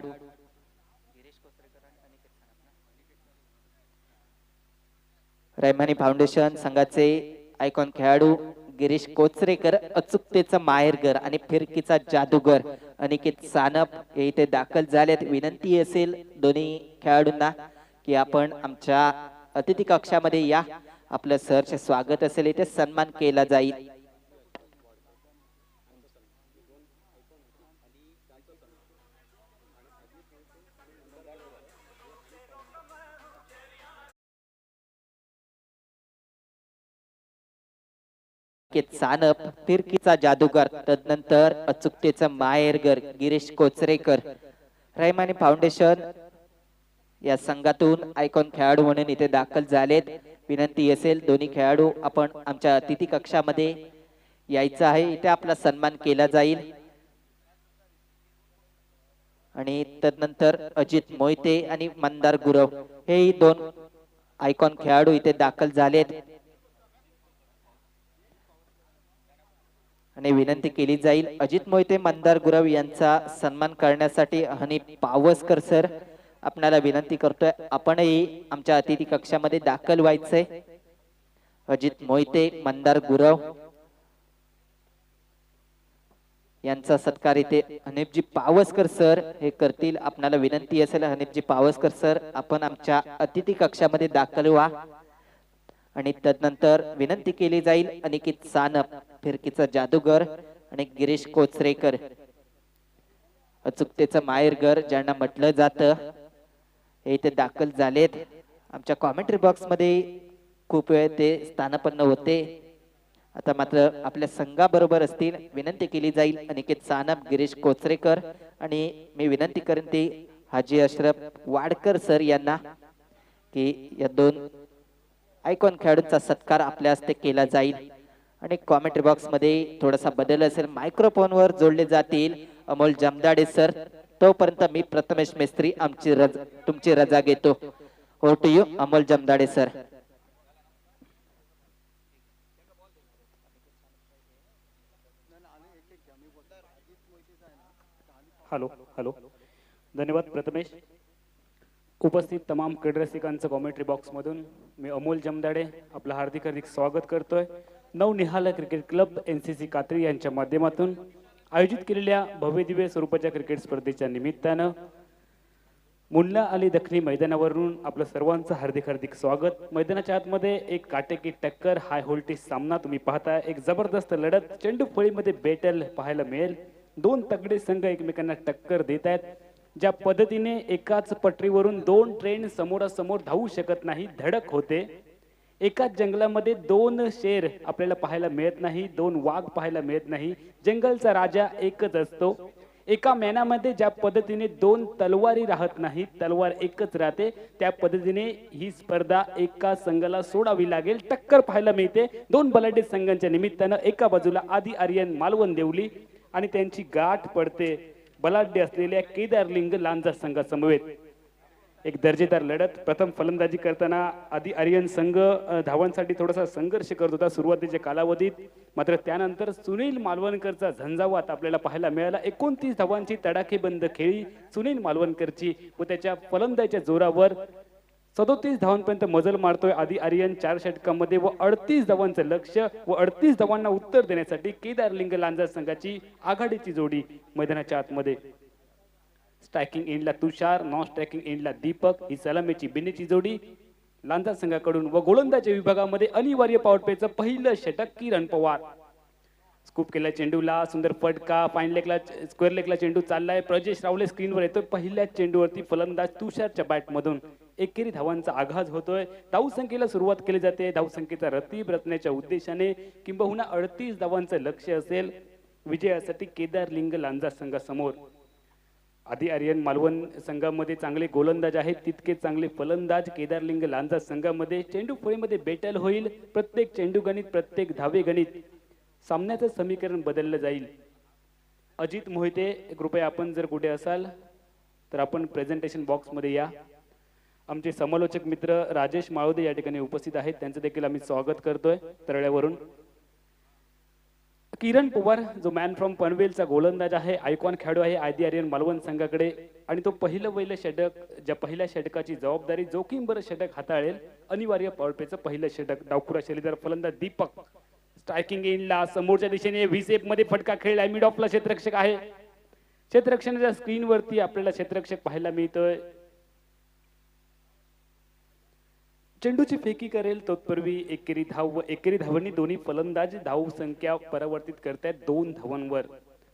रहमानी फाउंडेशन संघाचे आयकॉन खेळाडू गिरीश कोचरेकर अचूकतेचा माहेरघर आणि फिरकीचा जादूगर अनिकेत सानप हे इथे दाखल झालेत. विनंती असेल दोन्ही खेळाडूंना की आपण आमच्या अतिथी कक्षामध्ये या. आपलं सरचे स्वागत असेल, इथे सन्मान केला जाईल. सानप फिरकीचा जादूगर, तदनंतर अचूकतेचा माहेरघर गिरीश कोचरेकर. रहिमानी फाउंडेशन या संघातून आयकॉन खेळाडू म्हणून इथे दाखल झालेत. विनंती असेल दोन्ही खेळाडू आपण आमच्या अतिथी कक्षामध्ये यायचं आहे, इथे आपला सन्मान केला जाईल. आणि तदनंतर अजित मोहिते आणि मंदार गुरव हेही दोन आयकॉन खेळाडू इथे दाखल झालेत. आणि विनंती केली जाईल अजित मोहिते मंदार गुरव यांचा सन्मान करण्यासाठी हनी पावसकर सर आपल्याला विनंती करतोय, आपणही आमच्या अतिथी कक्षामध्ये दाखल व्हायचंय. अजित मोहिते मंदार गुरव यांचा सत्कार इथे हनीफजी पावसकर सर हे करतील. आपल्याला विनंती असेल हनीफजी पावसकर सर आपण आमच्या अतिथी कक्षामध्ये दाखल व्हा. आणि तदनंतर विनंती केली जाईल अनिकेत सानप फिरकीचा जादूगर आणि गिरीश कोचरेकर अचूकतेचं माहेरघर ज्यांना म्हटलं जातं हे इथे दाखल झालेत. आमच्या कॉमेंट्री बॉक्स मध्ये खूप वेळ ते स्थानापन्न होते, आता मात्र आपल्या संघाबरोबर असतील. विनंती केली जाईल अनिकेत सानप गिरीश कोचरेकर आणि मी विनंती करेन ती हाजी अशरफ वाडकर सर यांना की या दोन आयकॉन खेळाडूंचा सत्कार आपल्या हस्ते केला जाईल. आणि कॉमेंट्री बॉक्स मध्ये थोडासा बदल असेल, मायक्रोफोनवर जोडले जातील अमोल जमदाडे सर. तोपर्यंत मी प्रथमेश मेस्त्री तुमची रजा घेतो. Over to you Amol Jamdade sir. Hello hello, धन्यवाद प्रथमेश. उपस्थित तमाम क्रीडा रसिकांचं कॉमेंट्री बॉक्समधून मी अमोल जमदाडे आपलं हार्दिक हार्दिक स्वागत करतोय. नवनिहाल क्रिकेट क्लब NCC कात्री यांच्या माध्यमातून आयोजित केलेल्या भव्यदिव्य स्वरूपाच्या क्रिकेट स्पर्धेच्या निमित्तानं मुन्ना अली दखनी मैदानावरून आपलं सर्वांचं हार्दिक हार्दिक स्वागत. मैदानाच्या आतमध्ये एक काटेकी टक्कर हाय व्होल्टेज सामना तुम्ही पाहताय. एक जबरदस्त लढत चेंडू फळीमध्ये बॅटल पाहायला मिळेल. दोन तगडे संघ एकमेकांना टक्कर देत आहेत. ज्या पद्धतीने एकाच पटरीवरून दोन ट्रेन समोरासमोर धावू शकत नाही, धडक होते. एकाच जंगलामध्ये दोन शेर आपल्याला पाहायला मिळत नाही, दोन वाघ पाहायला मिळत नाही. जंगलचा राजा एकच असतो. एका मैदानामध्ये ज्या पद्धतीने दोन तलवारी राहत नाही, तलवार एकच राहते, त्या पद्धतीने ही स्पर्धा एका संघाला सोडावी लागेल. टक्कर पाहायला मिळते दोन बलाढ्य संघांच्या निमित्तानं. एका बाजूला आदी आर्यन मालवण देवली आणि त्यांची गाठ पडते बलाढ्य असलेल्या केदारलिंग लांजा संघासमवेत. एक दर्जेदार लढत. प्रथम फलंदाजी करताना आदी आर्यन संघ धावांसाठी थोडासा संघर्ष करत होता सुरुवातीच्या कालावधीत, मात्र त्यानंतर सुनील मालवणकरचा झंझावात आपल्याला पाहायला मिळाला. 29 धावांची तडाखेबंद खेळी सुनील मालवणकरची व त्याच्या फलंदाजीच्या जोरावर 37 धावांपर्यंत मजल मारतोय आदी आर्यन 4 षटकांमध्ये व 38 धावांचं लक्ष व 38 धावांना उत्तर देण्यासाठी केदारलिंग लांजा संघाची आघाडीची जोडी मैदानाच्या आतमध्ये. स्ट्रायकिंग एंडला तुषार, नॉन स्ट्रायकिंग एंडला दीपक ही सलामीची बिन्नीची जोडी लांजा संघाकडून. व गोलंदाजी विभागामध्ये अनिवार्य पॉवरप्लेचं पहिलं षटक किरण पवार. स्कूप केला चेंडूला, सुंदर फटका, फाईन लेगला स्क्वेअर लेगला चेंडू चाललाय. प्रजेश रावले स्क्रीनवर येतोय. पहिल्या चेंडूवरती फलंदाज तुषारच्या बॅटमधून एकेरी धावांचा आघात होतोय. धावसंख्येला सुरुवात केली जाते. धावसंख्येचा रतीब रचण्याच्या उद्देशाने किंबहुना 38 धावांचं लक्ष्य असेल विजयासाठी केदारलिंग लांजा संघासमोर. आदी आर्यन मालवण संघामध्ये चांगले गोलंदाज आहेत, तितके चांगले फलंदाज केदारलिंग लांजा संघामध्ये. चेंडू फळीमध्ये बॅटल होईल. प्रत्येक चेंडू गणित, प्रत्येक धावे गणित. सामन्याचं समीकरण बदललं जाईल. अजित मोहिते कृपया आपण जर कुठे असाल तर आपण प्रेझेंटेशन बॉक्समध्ये या. आमचे समालोचक मित्र राजेश माळोदे या ठिकाणी उपस्थित आहेत, त्यांचं देखील आम्ही स्वागत करतोय तळ्यावरून. किरण पवार जो मॅन फ्रॉम पनवेलचा गोलंदाज आहे, आयकॉन खेळाडू आहे आदी आर्यन मालवण संघाकडे, आणि तो पहिलं षटक, ज्या पहिल्या षटकाची जबाबदारी जोखीम बरं षटक हाताळेल. अनिवार्य पॉवरप्लेचं पहिलं षटक. डावखुरा शैलीदार फलंदाज दीपक स्ट्रायकिंग एंडला समोरच्या दिशेने व्हीसेप मध्ये फटका खेळलाय. मिड ऑफला क्षेत्ररक्षक आहे. क्षेत्ररक्षणाच्या स्क्रीनवरती आपल्याला क्षेत्ररक्षक पाहायला मिळतोय. चेंडूची फेकी करेल तत्पूर्वी एकेरी धाव व एकेरी धावांनी दोन्ही फलंदाज धाव संख्या परावर्तित करतायत 2 धावांवर.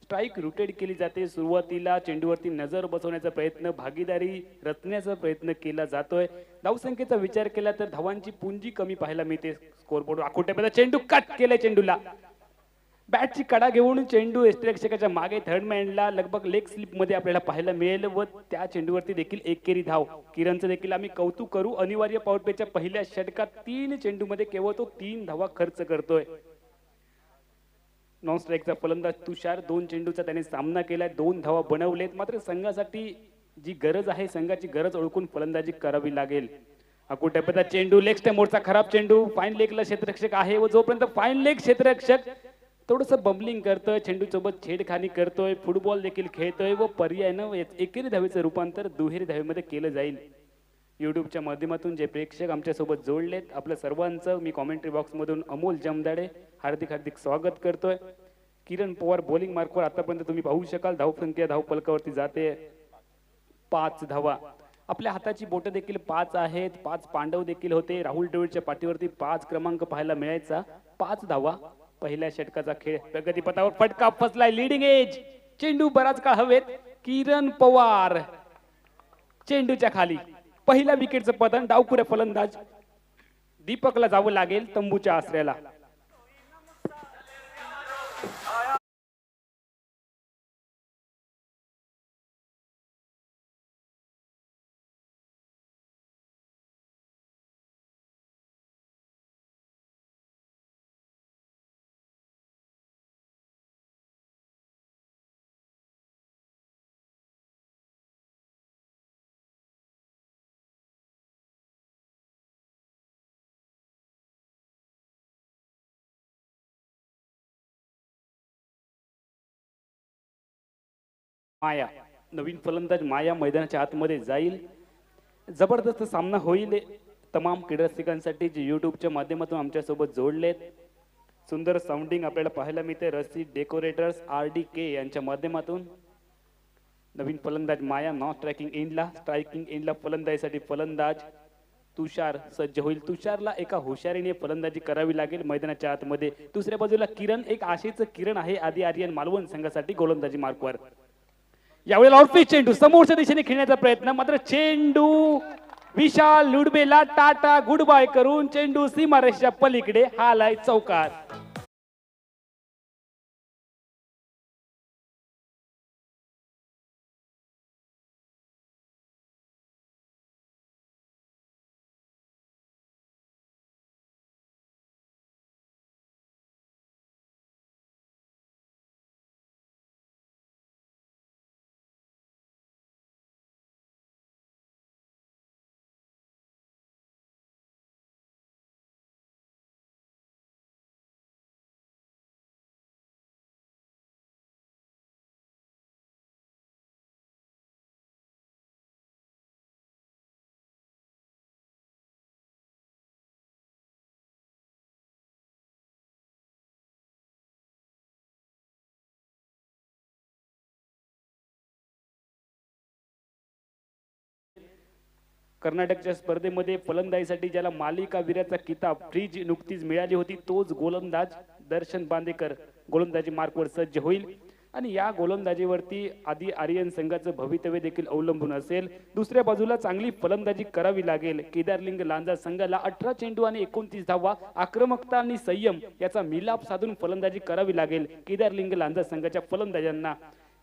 स्ट्राईक रोटेट केली जाते. सुरुवातीला चेंडूवरती नजर बसवण्याचा प्रयत्न, भागीदारी रचण्याचा प्रयत्न केला जातोय. धावसंख्येचा विचार केला तर धावांची पुंजी कमी पाहायला मिळते स्कोरबोर्ड. आखोट्यामध्ये चेंडू कट केलाय. चेंडूला बॅटची कडा घेऊन चेंडू यष्टिरक्षकाच्या मागे थर्ड मॅनला लगभग लेग स्लिप मध्ये आपल्याला पाहायला मिळेल व त्या चेंडूवरती देखील एकेरी धाव. किरणचं देखील आम्ही कौतुक करू. अनिवार्य पॉवर प्लेच्या पहिल्या षटकात 3 चेंडूमध्ये केवळ तो 3 धावा खर्च करतोय. नॉन स्ट्राईकचा फलंदाज तुषार 2 चेंडूचा त्याने सामना केलाय. 2 धावा बनवलेत. मात्र संघासाठी जी गरज आहे, संघाची गरज ओळखून फलंदाजी करावी लागेल. अकोट्यापदा चेंडू लेग स्टंपवरचा खराब चेंडू. फाईन लेगला क्षेत्ररक्षक आहे व जोपर्यंत फाईन लेग क्षेत्ररक्षक थोडस बम्बलिंग करतोय, चेंडू सोबत छेडखानी करतोय, फुटबॉल देखील खेळतोय व पर्यायानं एकेरी धावेचं रूपांतर दुहेरी धावेमध्ये केलं जाईल. युट्यूबच्या माध्यमातून जे प्रेक्षक आमच्या सोबत जोडलेत, आपल्या सर्वांचं मी कॉमेंट्री बॉक्स मधून अमोल जमदाडे हार्दिक स्वागत करतोय. किरण पवार बॉलिंग मार्कवर आतापर्यंत तुम्ही पाहू शकाल. धावसंख्या धाव फलकावरती जाते 5 धावा. आपल्या हाताची बोट देखील 5 आहेत. 5 पांडव देखील होते. राहुल द्रविडच्या पाठीवरती 5 क्रमांक पाहायला मिळायचा. 5 धावा. पहिल्या षटकाचा खेळ प्रगतीपथावर फटका फसलाय. लीडिंग एज चेंडू बराच काळ हवेत. किरण पवार चेंडूच्या खाली. पहिल्या विकेटचं पतन. डावखुऱ्या फलंदाज दीपकला जावं लागेल तंबूच्या आसऱ्याला. माया नवीन फलंदाज माया मैदानाच्या आतमध्ये जाईल. जबरदस्त सामना होईल तमाम क्रीडारसिकांसाठी जे युट्यूबच्या माध्यमातून आमच्या सोबत जोडलेत. सुंदर साऊंडिंग आपल्याला पाहायला मिळते रसी डेकोरेटर्स RDK यांच्या माध्यमातून. नवीन फलंदाज माया नॉन स्ट्रायकिंग एंडला फलंदाजीसाठी फलंदाज तुषार सज्ज होईल. तुषारला एका हुशारीने फलंदाजी करावी लागेल मैदानाच्या आतमध्ये. दुसऱ्या बाजूला किरण एक आशेचं किरण आहे आदी आर्यन मालवण संघासाठी गोलंदाजी मार्कवर. यावेळेला आउटपिच चेंडू समोरच्या दिशेने खेळण्याचा प्रयत्न, मात्र चेंडू विशाल लुडबेला टाटा गुड बाय करून चेंडू सीमारेषेच्या पलीकडे हालाय चौकात. कर्नाटकच्या स्पर्धेमध्ये फलंदाजीसाठी ज्याला मालिकावीराचा किताब फ्रीज नुकतीच मिळाली होती, तोच गोलंदाज दर्शन बांदेकर गोलंदाजी मार्कवर सज्ज होईल. आणि या गोलंदाजीवरती आदी आर्यन संघाचं भवितव्य देखील अवलंबून असेल. दुसऱ्या बाजूला चांगली फलंदाजी करावी लागेल. केदारलिंग लांजा संघाला 18 चेंडू आणि 29 धावा, आक्रमकता आणि संयम याचा मिलाप साधून फलंदाजी करावी लागेल. केदारलिंग लांजा संघाच्या फलंदाजांना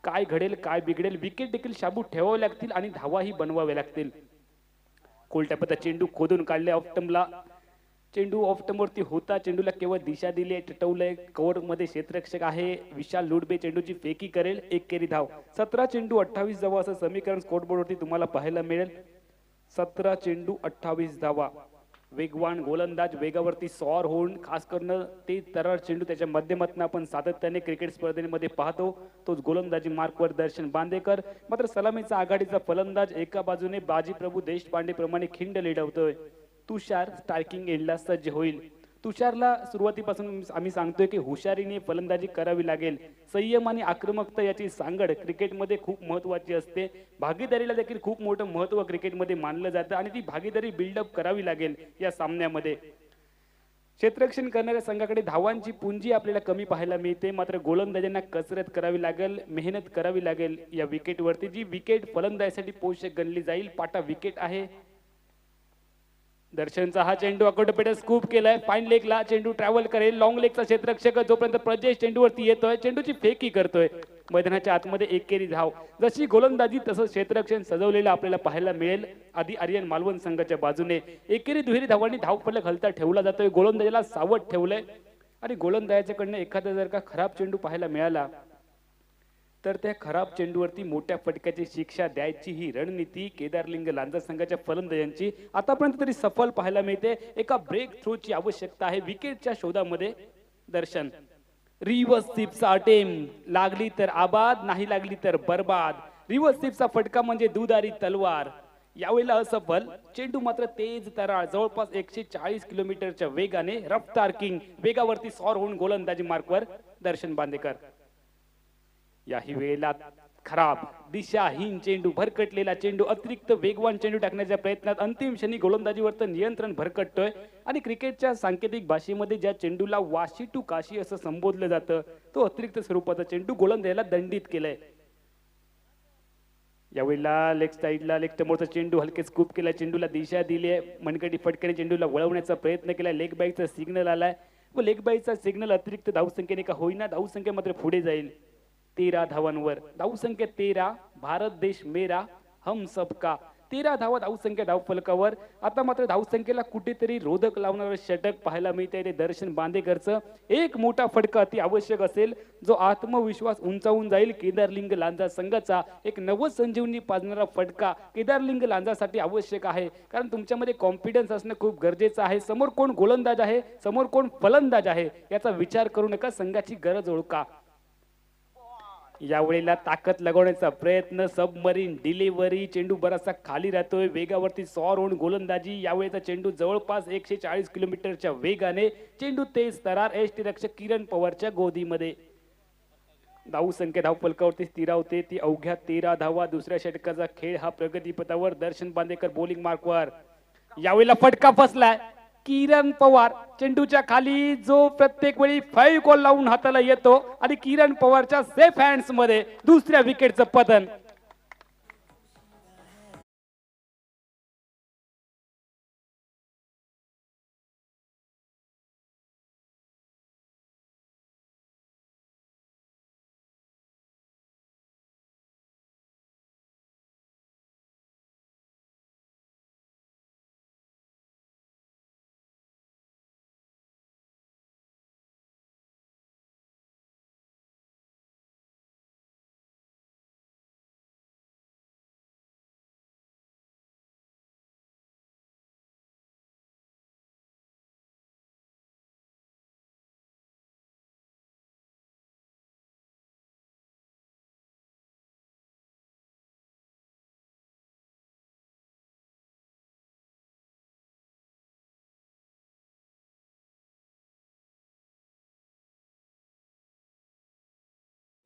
काय घडेल काय बिघडेल, विकेट देखील शाबूत ठेवावे लागतील आणि धावाही बनवाव्या लागतील. कोलट्यापता चेंडू खोदून काढले ऑफ्टमला. चेंडू ऑफ्टमवरती होता. चेंडूला केवळ दिशा दिली, टटवलंय. कव्हर मध्ये क्षेत्ररक्षक आहे विशाल लुडबे. चेंडूची फेकी करेल. एकेरी धाव. 17 चेंडू 28 धावा असं समीकरण स्कोरबोर्डवरती तुम्हाला पाहायला मिळेल. 17 चेंडू 28 धावा. वेगवान गोलंदाज वेगावरती सॉर होऊन खास करून ते तरळ चेंडू त्याच्या माध्यमातून आपण सातत्याने क्रिकेट स्पर्धेमध्ये पाहतो. तोच गोलंदाजी मार्कवर दर्शन बांदेकर. मात्र सलामीचा आघाडीचा फलंदाज एका बाजूने बाजीप्रभू देशपांडे प्रमाणे खिंड लिडवतोय. तुषार स्ट्रायकिंग एंडला सज्ज होईल. तुषारला सुरुवातीपासून आम्ही सांगतोय की हुशारीने फलंदाजी करावी लागेल, संयम आणि आक्रमकता याची सांगड क्रिकेटमध्ये खूप महत्त्वाची असते. भागीदारीला देखील खूप मोठं महत्त्व क्रिकेटमध्ये मानलं जातं आणि ती भागीदारी बिल्डअप करावी लागेल या सामन्यामध्ये. क्षेत्ररक्षण करणाऱ्या संघाकडे धावांची पुंजी आपल्याला कमी पाहायला मिळते, मात्र गोलंदाजांना कसरत करावी लागेल, मेहनत करावी लागेल या विकेटवरती. जी विकेट फलंदाजासाठी पोषक गणली जाईल. पाटा विकेट आहे. दर्शनचा हा चेंडू अकोटपेट स्कूप केलाय. फाईन लेगला चेंडू ट्रॅव्हल करेल. लॉंग लेगचा क्षेत्ररक्षक जोपर्यंत प्रजेश चेंडूवरती येतोय, चेंडूची फेकी करतोय. मैदानाच्या आतमध्ये एकेरी धाव. जशी गोलंदाजी तसं क्षेत्ररक्षण सजवलेलं आपल्याला पाहायला मिळेल. आधी आर्यन मालवण संघाच्या बाजूने एकेरी दुहेरी धावांनी धावफलक हलता ठेवला जातोय. गोलंदाजाला सावध ठेवलंय आणि गोलंदाजाच्याकडनं एखादा जर का खराब चेंडू पाहायला मिळाला तर त्या खराब चेंडूवरती मोठ्या फटक्याची शिक्षा द्यायची ही रणनीती केदारलिंग लांजा संघाच्या फलंदाजांची आतापर्यंत तरी सफल पाहायला मिळते. एका ब्रेक थ्रूची आवश्यकता आहे विकेटच्या शोधामध्ये. दर्शन रिव्हर्स स्वीपचा अटेम्प्ट, लागली तर आबाद, नाही लागली तर बर्बाद. रिव्हर्स स्वीपचा फटका म्हणजे दुधारी तलवार. यावेळेला असफल. चेंडू मात्र तेज तराळ जवळपास 140 किलोमीटरच्या वेगाने रफ्तार किंग वेगावरती सॉर होऊन गोलंदाजी मार्कवर दर्शन बांदेकर. याही वेळेला खराब दिशाहीन चेंडू, भरकटलेला चेंडू, अतिरिक्त वेगवान चेंडू टाकण्याच्या प्रयत्नात अंतिम क्षणी गोलंदाजीवर नियंत्रण भरकटतोय. आणि क्रिकेटच्या सांकेतिक भाषेमध्ये ज्या चेंडूला वाशी टू काशी असं संबोधलं जातं, तो अतिरिक्त स्वरूपाचा चेंडू गोलंदाजाला दंडित केलाय. यावेळेला लेग साईडला लेग समोरचा चेंडू हलके स्कूप केला, चेंडूला दिशा दिली आहे. मनगटी फटक्याने चेंडूला वळवण्याचा प्रयत्न केला. लेग बाईचा सिग्नल आलाय व लेग बाईचा सिग्नल अतिरिक्त धावसंख्येने का होईना धावसंख्या मात्र पुढे जाईल. 13 धावांवर धावसंख्या 13. भारत देश मेरा हम सबका. 13 धावा धावसंख्या धावफलकावर. आता मात्र धावसंख्येला कुठेतरी रोधक लावणारं षटक पाहायला मिळतंय ते दर्शन बांदेकरचं. एक मोठा फटका अति आवश्यक असेल जो आत्मविश्वास उंचावून जाईल केदारलिंग लांजा संघाचा. एक नवसंजीवनी पाजणारा फटका केदारलिंग लांजासाठी आवश्यक आहे, कारण तुमच्यामध्ये कॉन्फिडन्स असणं खूप गरजेचं आहे. समोर कोण गोलंदाज आहे, समोर कोण फलंदाज आहे याचा विचार करू नका, संघाची गरज ओळखा. यावेळेला ताकद लगवण्याचा प्रयत्न, सबमरीन डिलिव्हरी, चेंडू बराचसा खाली राहतोय, वेगावरती सॉर होऊन गोलंदाजी. यावेळेचा चेंडू जवळपास 140 किलोमीटरच्या वेगाने, चेंडू तेज तरार एसटी रक्षक किरण पवारच्या गोदीमध्ये. धावसंख्या धावफलकावरती स्थिरावते ती अवघ्या 13 धावा. दुसऱ्या षटकाचा खेळ हा प्रगतीपथावर. दर्शन बांदेकर बॉलिंग मार्कवर. यावेळेला फटका फसलाय. किरण पवार चेंडूच्या खाली जो प्रत्येक वेळी 5 कॉल लावून हाताला येतो आणि किरण पवारच्या सेफ हँड्स मध्ये दुसऱ्या विकेटचं पतन.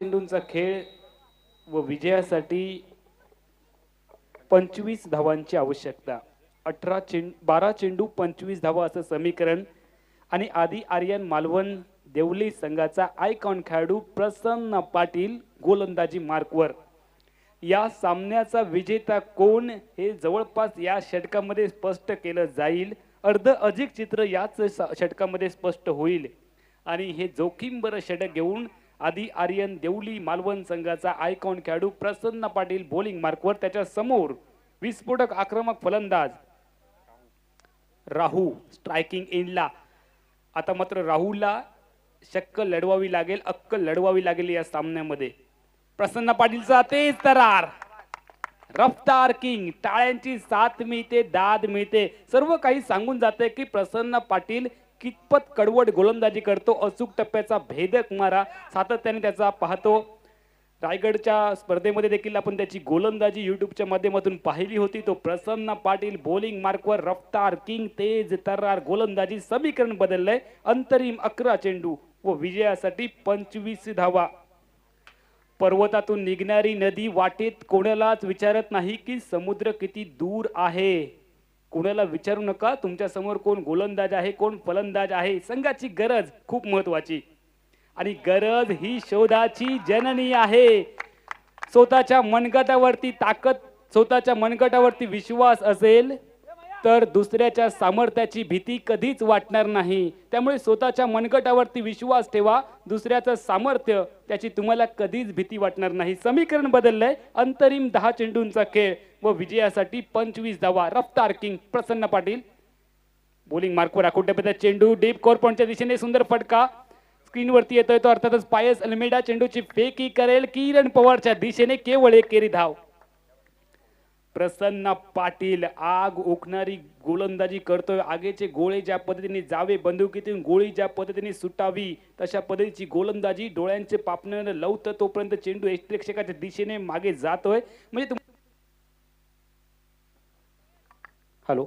चेंडूंचा खेळ व विजयासाठी 25 धावांची आवश्यकता. 12 चेंडू 25 धावा असं समीकरण. आणि आधी आर्यन मालवण देवली संघाचा आयकॉन खेळाडू प्रसन्न पाटील गोलंदाजी मार्कवर. या सामन्याचा विजेता कोण हे जवळपास या षटकामध्ये स्पष्ट केलं जाईल. अर्ध अधिक चित्र याच षटकामध्ये स्पष्ट होईल. आणि हे जोखीमभर षटक घेऊन आधी आर्यन देवली मालवण संघाचा आयकॉन खेळाडू प्रसन्न पाटील बॉलिंग मार्कवर. त्याच्या समोर विस्फोटक आक्रमक फलंदाज राहू स्ट्रायकिंग एंडला. आता मात्र राहुलला शक्कल लढवावी लागेल, अक्कल लढवावी लागेल या सामन्यामध्ये. प्रसन्न पाटीलचा तेज तरार, रफ्तार किंग, टाळ्यांची साथ मिळते, दाद मिळते. सर्व काही सांगून जाते की प्रसन्न पाटील कितपत कडवट गोलंदाजी करतो. अचूक टप्प्याचा भेदक मारा सातत्याने त्याचा पाहतो. रायगडच्या स्पर्धेमध्ये देखील आपण त्याची गोलंदाजी युट्यूबच्या माध्यमातून पाहिली होती. तो प्रसन्न पाटील बॉलिंग मार्कवर रफ्तार किंग तेज तर्रार गोलंदाजी समीकरण बदललंय. अंतरिम 11 चेंडू व विजयासाठी 25 धावा. पर्वतातून निघणारी नदी वाटेत कोणालाच विचारत नाही की समुद्र किती दूर आहे. कोणाला विचारू नका तुमच्या समोर कोण गोलंदाज आहे कोण फलंदाज आहे. संघाची गरज खूप महत्वाची आणि गरज ही शोधाची जननी आहे. स्वतःच्या मनगटावरती ताकद स्वतःच्या मनगटावरती विश्वास असेल तर दुसऱ्याच्या सामर्थ्याची भीती कधीच वाटणार नाही. त्यामुळे स्वतःच्या मनगटावरती विश्वास ठेवा. दुसऱ्याचं सामर्थ्य त्याची तुम्हाला कधीच भीती वाटणार नाही. समीकरण बदललंय. अंतरिम 10 चेंडूंचा खेळ व विजयासाठी 25 धावा. रफ्तार किंग प्रसन्न पाटील बॉलिंग मार्कवर आखुट्यापदा चेंडू डीप कोर पॉइंटच्या दिशेने सुंदर फटका स्क्रीनवरती येतोय तो अर्थातच पायस अल्मेडा चेंडूची फेकी करेल. किरण पवारच्या दिशेने केवळ एक केरी धाव. प्रसन्न पाटील आग ओकणारी गोलंदाजी करतोय. आगेचे गोळे ज्या पद्धतीने जावे बंदुकीतून गोळी ज्या पद्धतीने सुटावी तशा पद्धतीची गोलंदाजी. डोळ्यांचे पापणं लवतं तोपर्यंत चेंडू प्रेक्षकाच्या दिशेने मागे जातोय. म्हणजे हॅलो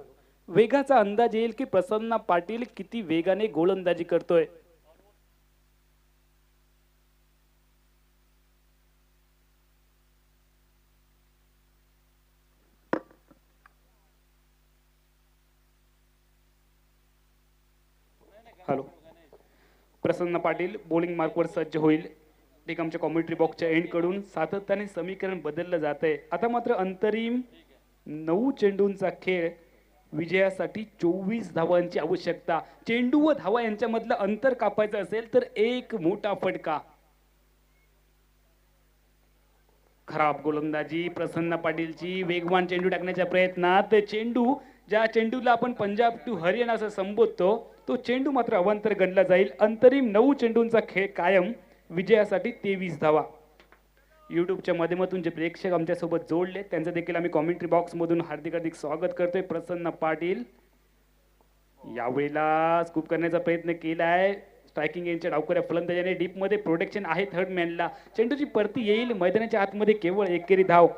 वेगाचा अंदाज येईल की प्रसन्न पाटील किती वेगाने गोलंदाजी करतोय. हॅलो प्रसन्न पाटील बॉलिंग मार्कवर सज्ज होईल. एक आमच्या कॉमेंट्री बॉक्सच्या एंड कडून सातत्याने समीकरण बदललं जात आहे. आता मात्र अंतरिम 9 चेंडूंचा खेळ विजयासाठी 24 धावांची आवश्यकता. चेंडू व धावा यांच्यामधलं अंतर कापायचं असेल तर एक मोठा फटका. खराब गोलंदाजी प्रसन्न पाटीलची. वेगवान चेंडू टाकण्याच्या प्रयत्नात चेंडू ज्या चेंडूला आपण पंजाब टू हरियाणा असं संबोधतो तो चेंडू मात्र अवांतर गणला जाईल. अंतरिम 9 चेंडूंचा खेळ कायम विजयासाठी 23 धावा. युट्यूबच्या माध्यमातून जे प्रेक्षक आमच्या सोबत जोडले त्यांचं देखील आम्ही कॉमेंट्री बॉक्स मधून हार्दिक हार्दिक स्वागत करतोय. प्रसन्न पाटील यावेळेला स्कूप करण्याचा प्रयत्न केलाय. स्ट्रायकिंग यांच्या डावकऱ्या फलंदाजाने डीप मध्ये प्रोटेक्शन आहे थर्ड मॅनला. चेंडूची परती येईल मैदानाच्या आतमध्ये केवळ एक केरी धाव.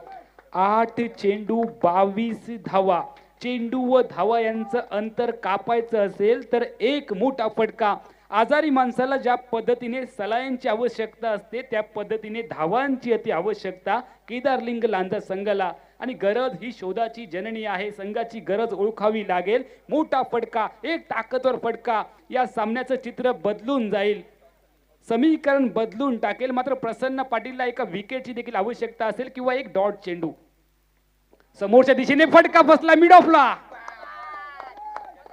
8 चेंडू 22 धावा. चेंडू व धावा यांचं अंतर कापायचं असेल तर एक मोठा फटका. आजारी माणसाला ज्या पद्धतीने सलाईनची आवश्यकता असते त्या पद्धतीने धावांची अति आवश्यकता केदारलिंग लांजा संघाला. आणि गरज ही शोधाची जननी आहे. संघाची गरज ओळखावी लागेल. मोठा फटका एक ताकदवर फटका या सामन्याचं चित्र बदलून जाईल. समीकरण बदलून टाकेल. मात्र प्रसन्न पाटीलला एका विकेटची देखील आवश्यकता असेल किंवा एक डॉट चेंडू. समोरच्या दिशेने फटका बसला मिड ऑफला.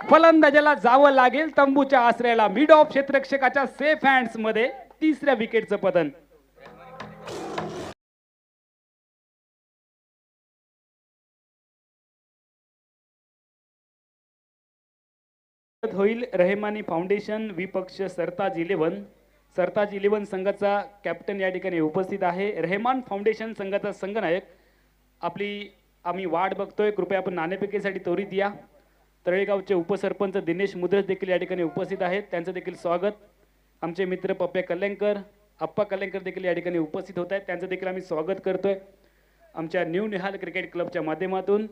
फलंदाजाला जावं लागेल तंबूच्या आश्रयाला. मिड ऑफ क्षेत्ररक्षकाच्या सेफ हँड्स मध्ये तिसऱ्या विकेटचं पतन. होईल रहमानी फाउंडेशन विपक्ष सरताज 11. सरताज 11 संघाचा कॅप्टन या ठिकाणी उपस्थित आहे. रहमान फाउंडेशन संघाचा संघनायक आम्ही वाट बघतोय. कृपया आपण नाणेफेकीसाठी त्वरित या. तळेगावचे उपसरपंच दिनेश मुद्रस देखील या ठिकाणी उपस्थित आहेत. त्यांचं देखील स्वागत. आमचे मित्र पप्प्या कल्याणकर अप्पा कल्याणकर देखील या ठिकाणी उपस्थित होत आहेत. त्यांचं देखील आम्ही स्वागत करतोय आमच्या न्यू निहाल क्रिकेट क्लबच्या माध्यमातून.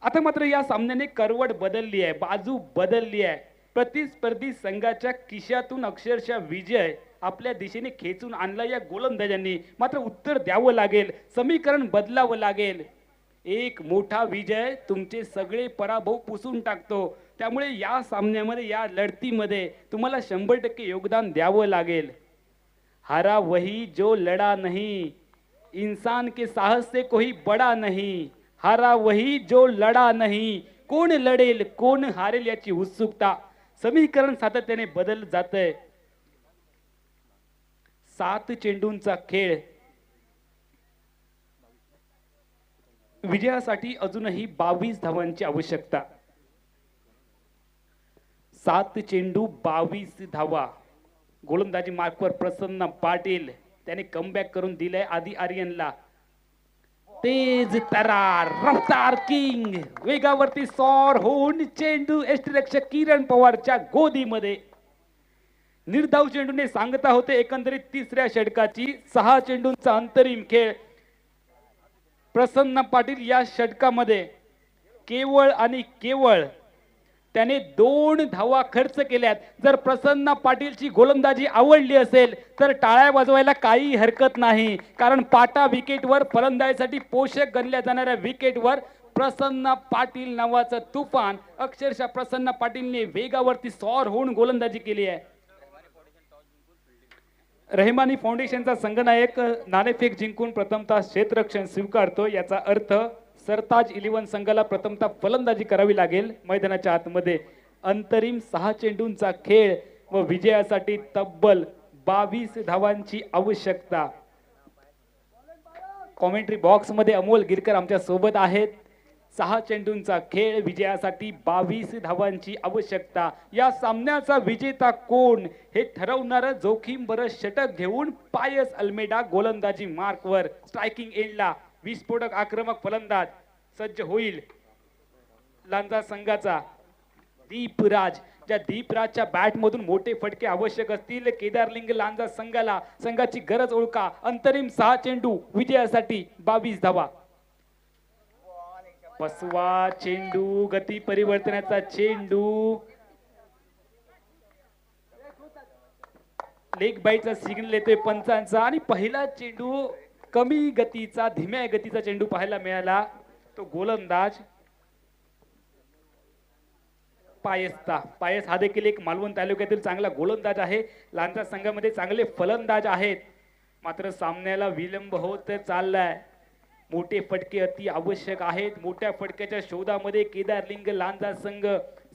आता मात्र या सामन्याने करवट बदलली आहे. बाजू बदलली आहे. प्रतिस्पर्धी संघाच्या खिशातून अक्षरशः विजय आपल्या दिशेने खेचून आणला या गोलंदाजांनी. मात्र उत्तर द्यावं लागेल. समीकरण बदलावं लागेल. एक मोठा विजय तुमचे सगळे पराभव पुसून टाकतो. त्यामुळे या सामन्यामध्ये या लढतीमध्ये तुम्हाला 100% योगदान द्यावं लागेल. हारा वही जो लढा नहीं, इंसान के साहस से कोई बडा नहीं. हारा वही जो लढा नहीं. कोण लढेल कोण हारेल याची उत्सुकता. समीकरण सातत्याने बदल जातंय. 7 चेंडूंचा खेळ विजयासाठी अजूनही 22 धावांची आवश्यकता. 7 चेंडू 22 धावा. गोलंदाजी मार्कवर प्रसन्न पाटील त्याने कमबॅक करून दिलंय आधी आर्यनला. तेज तरार रफ्तार किंग वेगावरती सॉर होऊन चेंडू यष्टिरक्षक किरण पवारच्या गोदीमध्ये. निर्धाव चेंडूने सांगता होते एकंदरीत तिसऱ्या षटकाची 6 चेंडूंचा अंतरिम खेळ. प्रसन्न पाटील या षटकामध्ये केवळ आणि केवळ त्याने 2 धावा खर्च केल्यात. जर प्रसन्न पाटीलची गोलंदाजी आवडली असेल तर टाळ्या वाजवायला काही हरकत नाही, कारण पाटा विकेटवर फलंदाजीसाठी पोषक गणल्या जाणाऱ्या विकेटवर प्रसन्न पाटील नावाचं तुफान, अक्षरशः प्रसन्न पाटीलने वेगावरती सॉर होऊन गोलंदाजी केली आहे. रहमानी फाउंडेशनचा संघनायक नाणेफेक जिंकून प्रथमतः क्षेत्ररक्षण स्वीकारतो. याचा अर्थ सरताज 11 संघाला प्रथमतः फलंदाजी करावी लागेल मैदानाच्या आतमध्ये. अंतरिम 6 चेंडूंचा खेळ व विजयासाठी तब्बल 22 धावांची आवश्यकता. कॉमेंट्री बॉक्स मध्ये अमोल गिरकर आमच्या सोबत आहेत. 6 चेंडूंचा खेळ, विजयासाठी 22 धावांची आवश्यकता. या सामन्याचा विजेता कोण हे ठरवणार जोखीम बरं षटक घेऊन पायस अल्मेडा गोलंदाजी मार्कवर. स्ट्रायकिंग एंडला विस्फोटक आक्रमक फलंदाज सज्ज होईल लांजा संघाचा दीपराज. ज्या दीपराजच्या बॅट मधून मोठे फटके आवश्यक असतील केदारलिंग लांजा संघाला. संघाची गरज ओळखा. अंतरिम 6 चेंडू, विजयासाठी 22 धावा. फसवा चेंडू, गती परिवर्तनाचा चेंडू, लेग बाईटचा सिग्नल येतोय पंचांचा आणि पहिला चेंडू कमी गतीचा, धीम्या गतीचा चेंडू पाहायला मिळाला. तो गोलंदाज पायसचा. पायस हा देखील एक मालवण तालुक्यातील चांगला गोलंदाज आहे. लांजा संघामध्ये चांगले फलंदाज आहेत, मात्र सामन्याला विलंब होत चाललाय. मोठे फटके अति आवश्यक आहेत. मोठ्या फटक्याच्या शोधामध्ये केदारलिंग लांजा संघ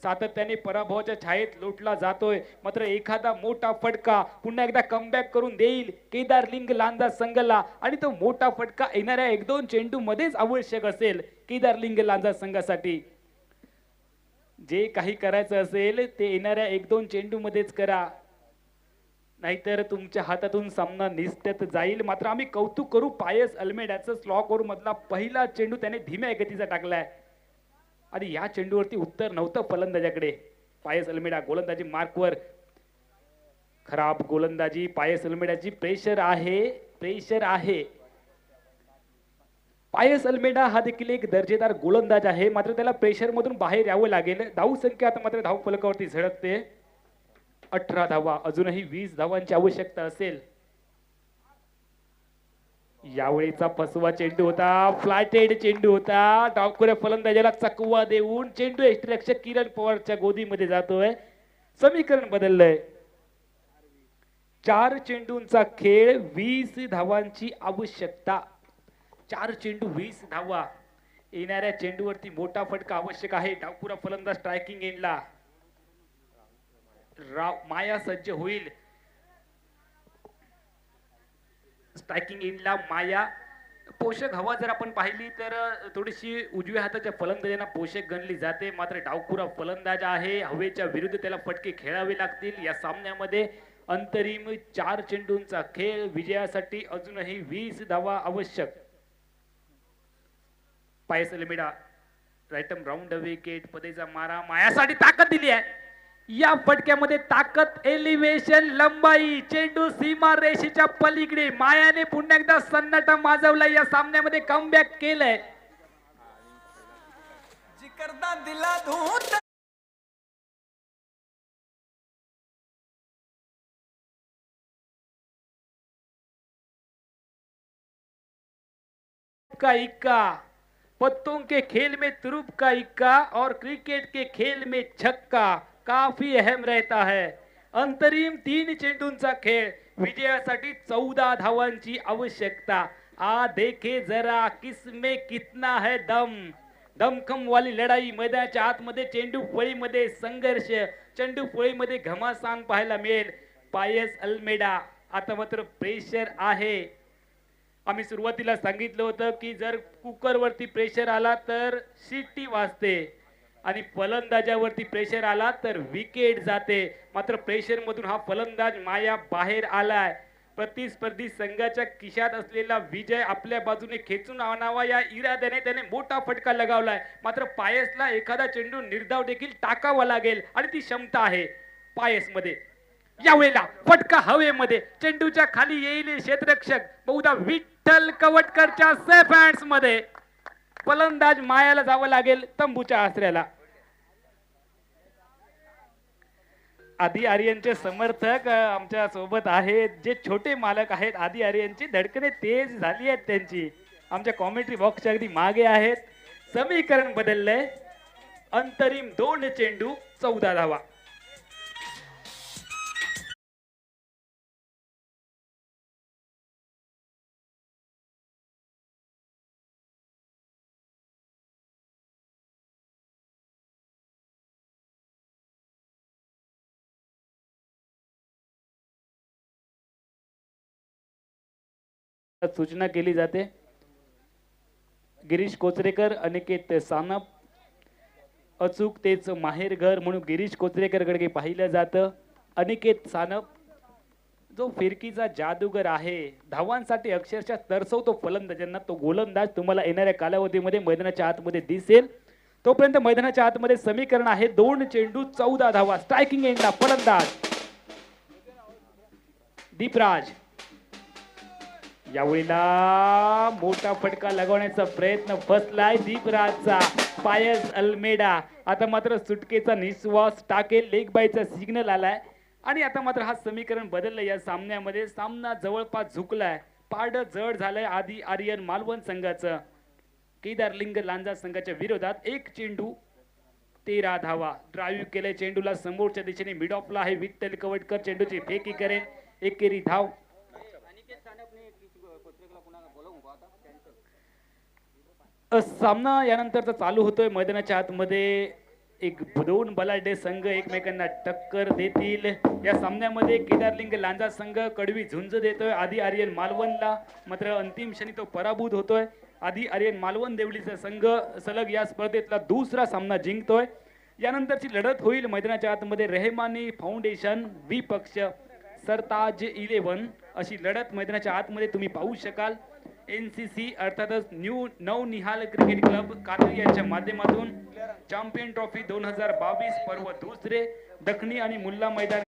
सातत्याने पराभवाच्या छायेत लोटला जातोय. मात्र एखादा मोठा फटका पुन्हा एकदा कमबॅक करून देईल केदारलिंग लांजा संघाला, आणि तो मोठा फटका येणाऱ्या 1-2 चेंडू मध्येच आवश्यक असेल केदारलिंग लांजा संघासाठी. जे काही करायचं असेल ते येणाऱ्या 1-2 चेंडू मध्येच करा, नाहीतर तुमच्या हातातून सामना निसटत जाईल. मात्र आम्ही कौतुक करू पायस अल्मेडाचं. स्लॉक ओव्हर मधला पहिला चेंडू त्याने धीम्या गतीचा टाकलाय आणि या चेंडूवरती उत्तर नव्हतं फलंदाजाकडे. पायस अल्मेडा गोलंदाजी मार्कवर. खराब गोलंदाजी पायस अल्मेडाची. प्रेशर आहे, प्रेशर आहे. पायस अल्मेडा हा देखील एक दर्जेदार गोलंदाज आहे, मात्र त्याला प्रेशर मधून बाहेर यावं लागेल. धाव संख्या आता मात्र धाव फलकावरती झळकते. 18 धावा, अजूनही 20 धावांची आवश्यकता असेल. यावेळीचा फसवा चेंडू होता, फ्लायटेड चेंडू होता. डावखुऱ्या फलंदाजाला चकवा देऊन चेंडू यष्टिरक्षक किरण पवारच्या गोदीमध्ये जातोय. समीकरण बदललंय. 4 चेंडूंचा खेळ, 20 धावांची आवश्यकता. 4 चेंडू 20 धावा. येणाऱ्या चेंडूवरती मोठा फटका आवश्यक आहे. डावखुरा फलंदाज स्ट्रायकिंग एंडला. माया सज्ज होईल. स्ट्रायकिंग एंडला माया. पोषक हवा जर आपण पाहिली तर थोडीशी उजव्या हाताच्या फलंदाजांना पोषक गणली जाते, मात्र डावखुरा फलंदाज आहे. हवेच्या विरुद्ध त्याला फटके खेळावे लागतील या सामन्यामध्ये. अंतरिम 4 चेंडूंचा खेळ, विजयासाठी अजूनही 20 धावा आवश्यक. पायस अल्मेडा राईटम राऊंड विकेट, पदेचा मारा, मायासाठी ताकद दिली आहे. या फटक्यामध्ये ताकद, एलिव्हेशन, लंबाई. चेंडू सीमा रेषेच्या पलीकडे. मायाने पुन्हा एकदा सन्नाटा माजवला. या सामन्यामध्ये कमबॅक केलंय. जिकरदा दिला धूत का इक्का, पत्तों के खेल में तुरुप का इक्का और क्रिकेट के खेल में छक्का काफी अहम रहता है. अंतरिम 3 चेंडूंचा खेळ, विजयासाठी 14 धावांची आवश्यकता. आ देखे जरा किसमें कितना है दम. दमखम वाली लढाई. मैदानाच्या आतमध्ये चेंडू फळीमध्ये संघर्ष, चेंडू फळीमध्ये घमासान पाहायला मिळेल. पायस अल्मेडा. आता मात्र प्रेशर आहे. आम्ही सुरुवातीला सांगितलं होतं की जर कुकर वरती प्रेशर आला तर शिट्टी वाजते आणि फलंदाजावरती प्रेशर आला तर विकेट जाते. मात्र प्रेशर मधून हा फलंदाज माया बाहेर आलाय. प्रतिस्पर्धी संघाच्या खिशात असलेला विजय आपल्या बाजूने खेचून आणावा या इराद्याने त्याने मोठा फटका लगावलाय. मात्र पायसला एखादा चेंडू निर्धाव देखील टाकावा लागेल आणि ती क्षमता आहे पायस मध्ये. यावेळेला फटका हवेमध्ये, चेंडूच्या खाली येईल क्षेत्ररक्षक बहुधा विठ्ठल कवटकरच्या सेफ हँड्स मध्ये. फलंदाज मायाला जावं लागेल तंबूच्या आसऱ्याला. आदी आर्यनचे समर्थक आमच्या सोबत आहेत, जे छोटे मालक आहेत आदी आर्यनची धडकने तेज झाली आहेत त्यांची. आमच्या कॉमेंट्री बॉक्सच्या अगदी मागे आहेत. समीकरण बदललंय. अंतरिम 2 चेंडू 14 धावा. सूचना केली जाते. गिरीश कोचरेकर, अनिकेत सानप, अचूक तेच माहेर घर म्हणून गिरीश कोचरेकरकडे पाहिलं जातं. अनिकेत सानप जो फिरकीचा जादूगर आहे, धावांसाठी अक्षरशः तरसवतो फलंदाजांना, तो गोलंदाज तुम्हाला येणाऱ्या कालावधीमध्ये मैदानाच्या आतमध्ये दिसेल. तोपर्यंत मैदानाच्या आतमध्ये समीकरण आहे 2 चेंडू 14 धावा. स्ट्रायकिंग एंडला फलंदाज दीपराज. यावेळेला मोठा फटका लगवण्याचा प्रयत्न फसलाय दीपराजचा. पायस अल्मेडा आता मात्र सुटकेचा निश्वास टाकेल. लेग बायचा सिग्नल आलाय आणि आता मात्र हा समीकरण बदललं. या सामन्यामध्ये सामना जवळपास झुकलाय, पारड जड झालंय आदी आर्यन मालवण संघाचं. केदारलिंग लांजा संघाच्या विरोधात 1 चेंडू 13 धावा. ड्राईव्ह केले चेंडूला समोरच्या दिशेने. मिड ऑफला आहे विठ्ठल कवटकर, चेंडूची फेकी करेल. एकेरी धाव. सामना यानंतरचा चालू होतोय. मैदानाच्या आतमध्ये एक 2 बलाढ्य संघ एकमेकांना टक्कर देतील. या सामन्यामध्ये केदारलिंग लांजा संघ कडवी झुंज देतोय आदी आर्यन मालवणला, मात्र अंतिम क्षणी तो पराभूत होतोय. आदी आर्यन मालवण देवळीचा संघ सलग या स्पर्धेतला दुसरा सामना जिंकतोय. यानंतरची लढत होईल मैदानाच्या आतमध्ये रेहमानी फाउंडेशन विपक्ष सरताज 11 अशी लढत मैदानाच्या आतमध्ये तुम्ही पाहू शकाल. NCC अर्थातच नवनिहाल क्रिकेट क्लब कात्री यांच्या माध्यमातून चॅम्पियन ट्रॉफी 2022 पर्व दुसरे दखनी आणि मुल्ला मैदान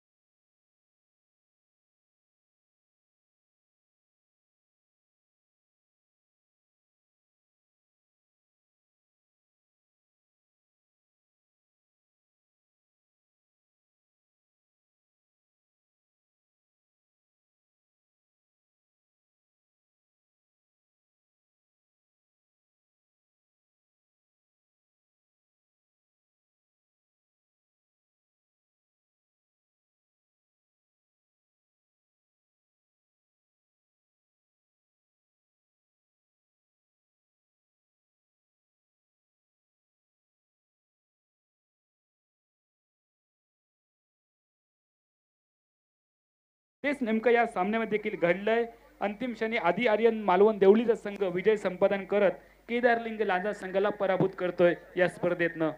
तेच नेमकं या सामन्यामध्ये देखील घडलंय. अंतिम क्षणी आदी आर्यन मालवण देवळीचा संघ विजय संपादन करत केदारलिंग लांजा संघाला पराभूत करतोय. या स्पर्धेतनं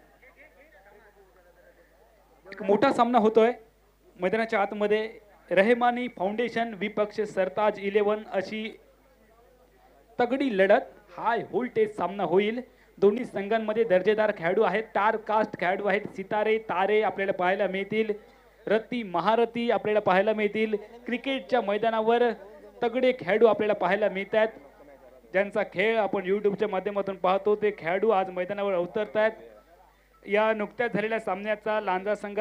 एक मोठा सामना होतोय मैदानाच्या आतमध्ये. रेहमानी फाउंडेशन विपक्ष सरताज 11 अशी तगडी लढत, हाय व्होल्टेज सामना होईल. दोन्ही संघांमध्ये दर्जेदार खेळाडू आहेत, स्टार कास्ट खेळाडू आहेत. सितारे तारे आपल्याला पाहायला मिळतील, रती महारथी आपल्याला पाहायला मिळतील. क्रिकेटच्या मैदानावर तगडे खेळाडू आपल्याला पाहायला मिळतात, ज्यांचा खेळ आपण युट्यूबच्या माध्यमातून पाहतो. ते खेळाडू आज मैदानावर अवतरत आहेत. या नुकत्याच झालेल्या सामन्याचा लांजा संघ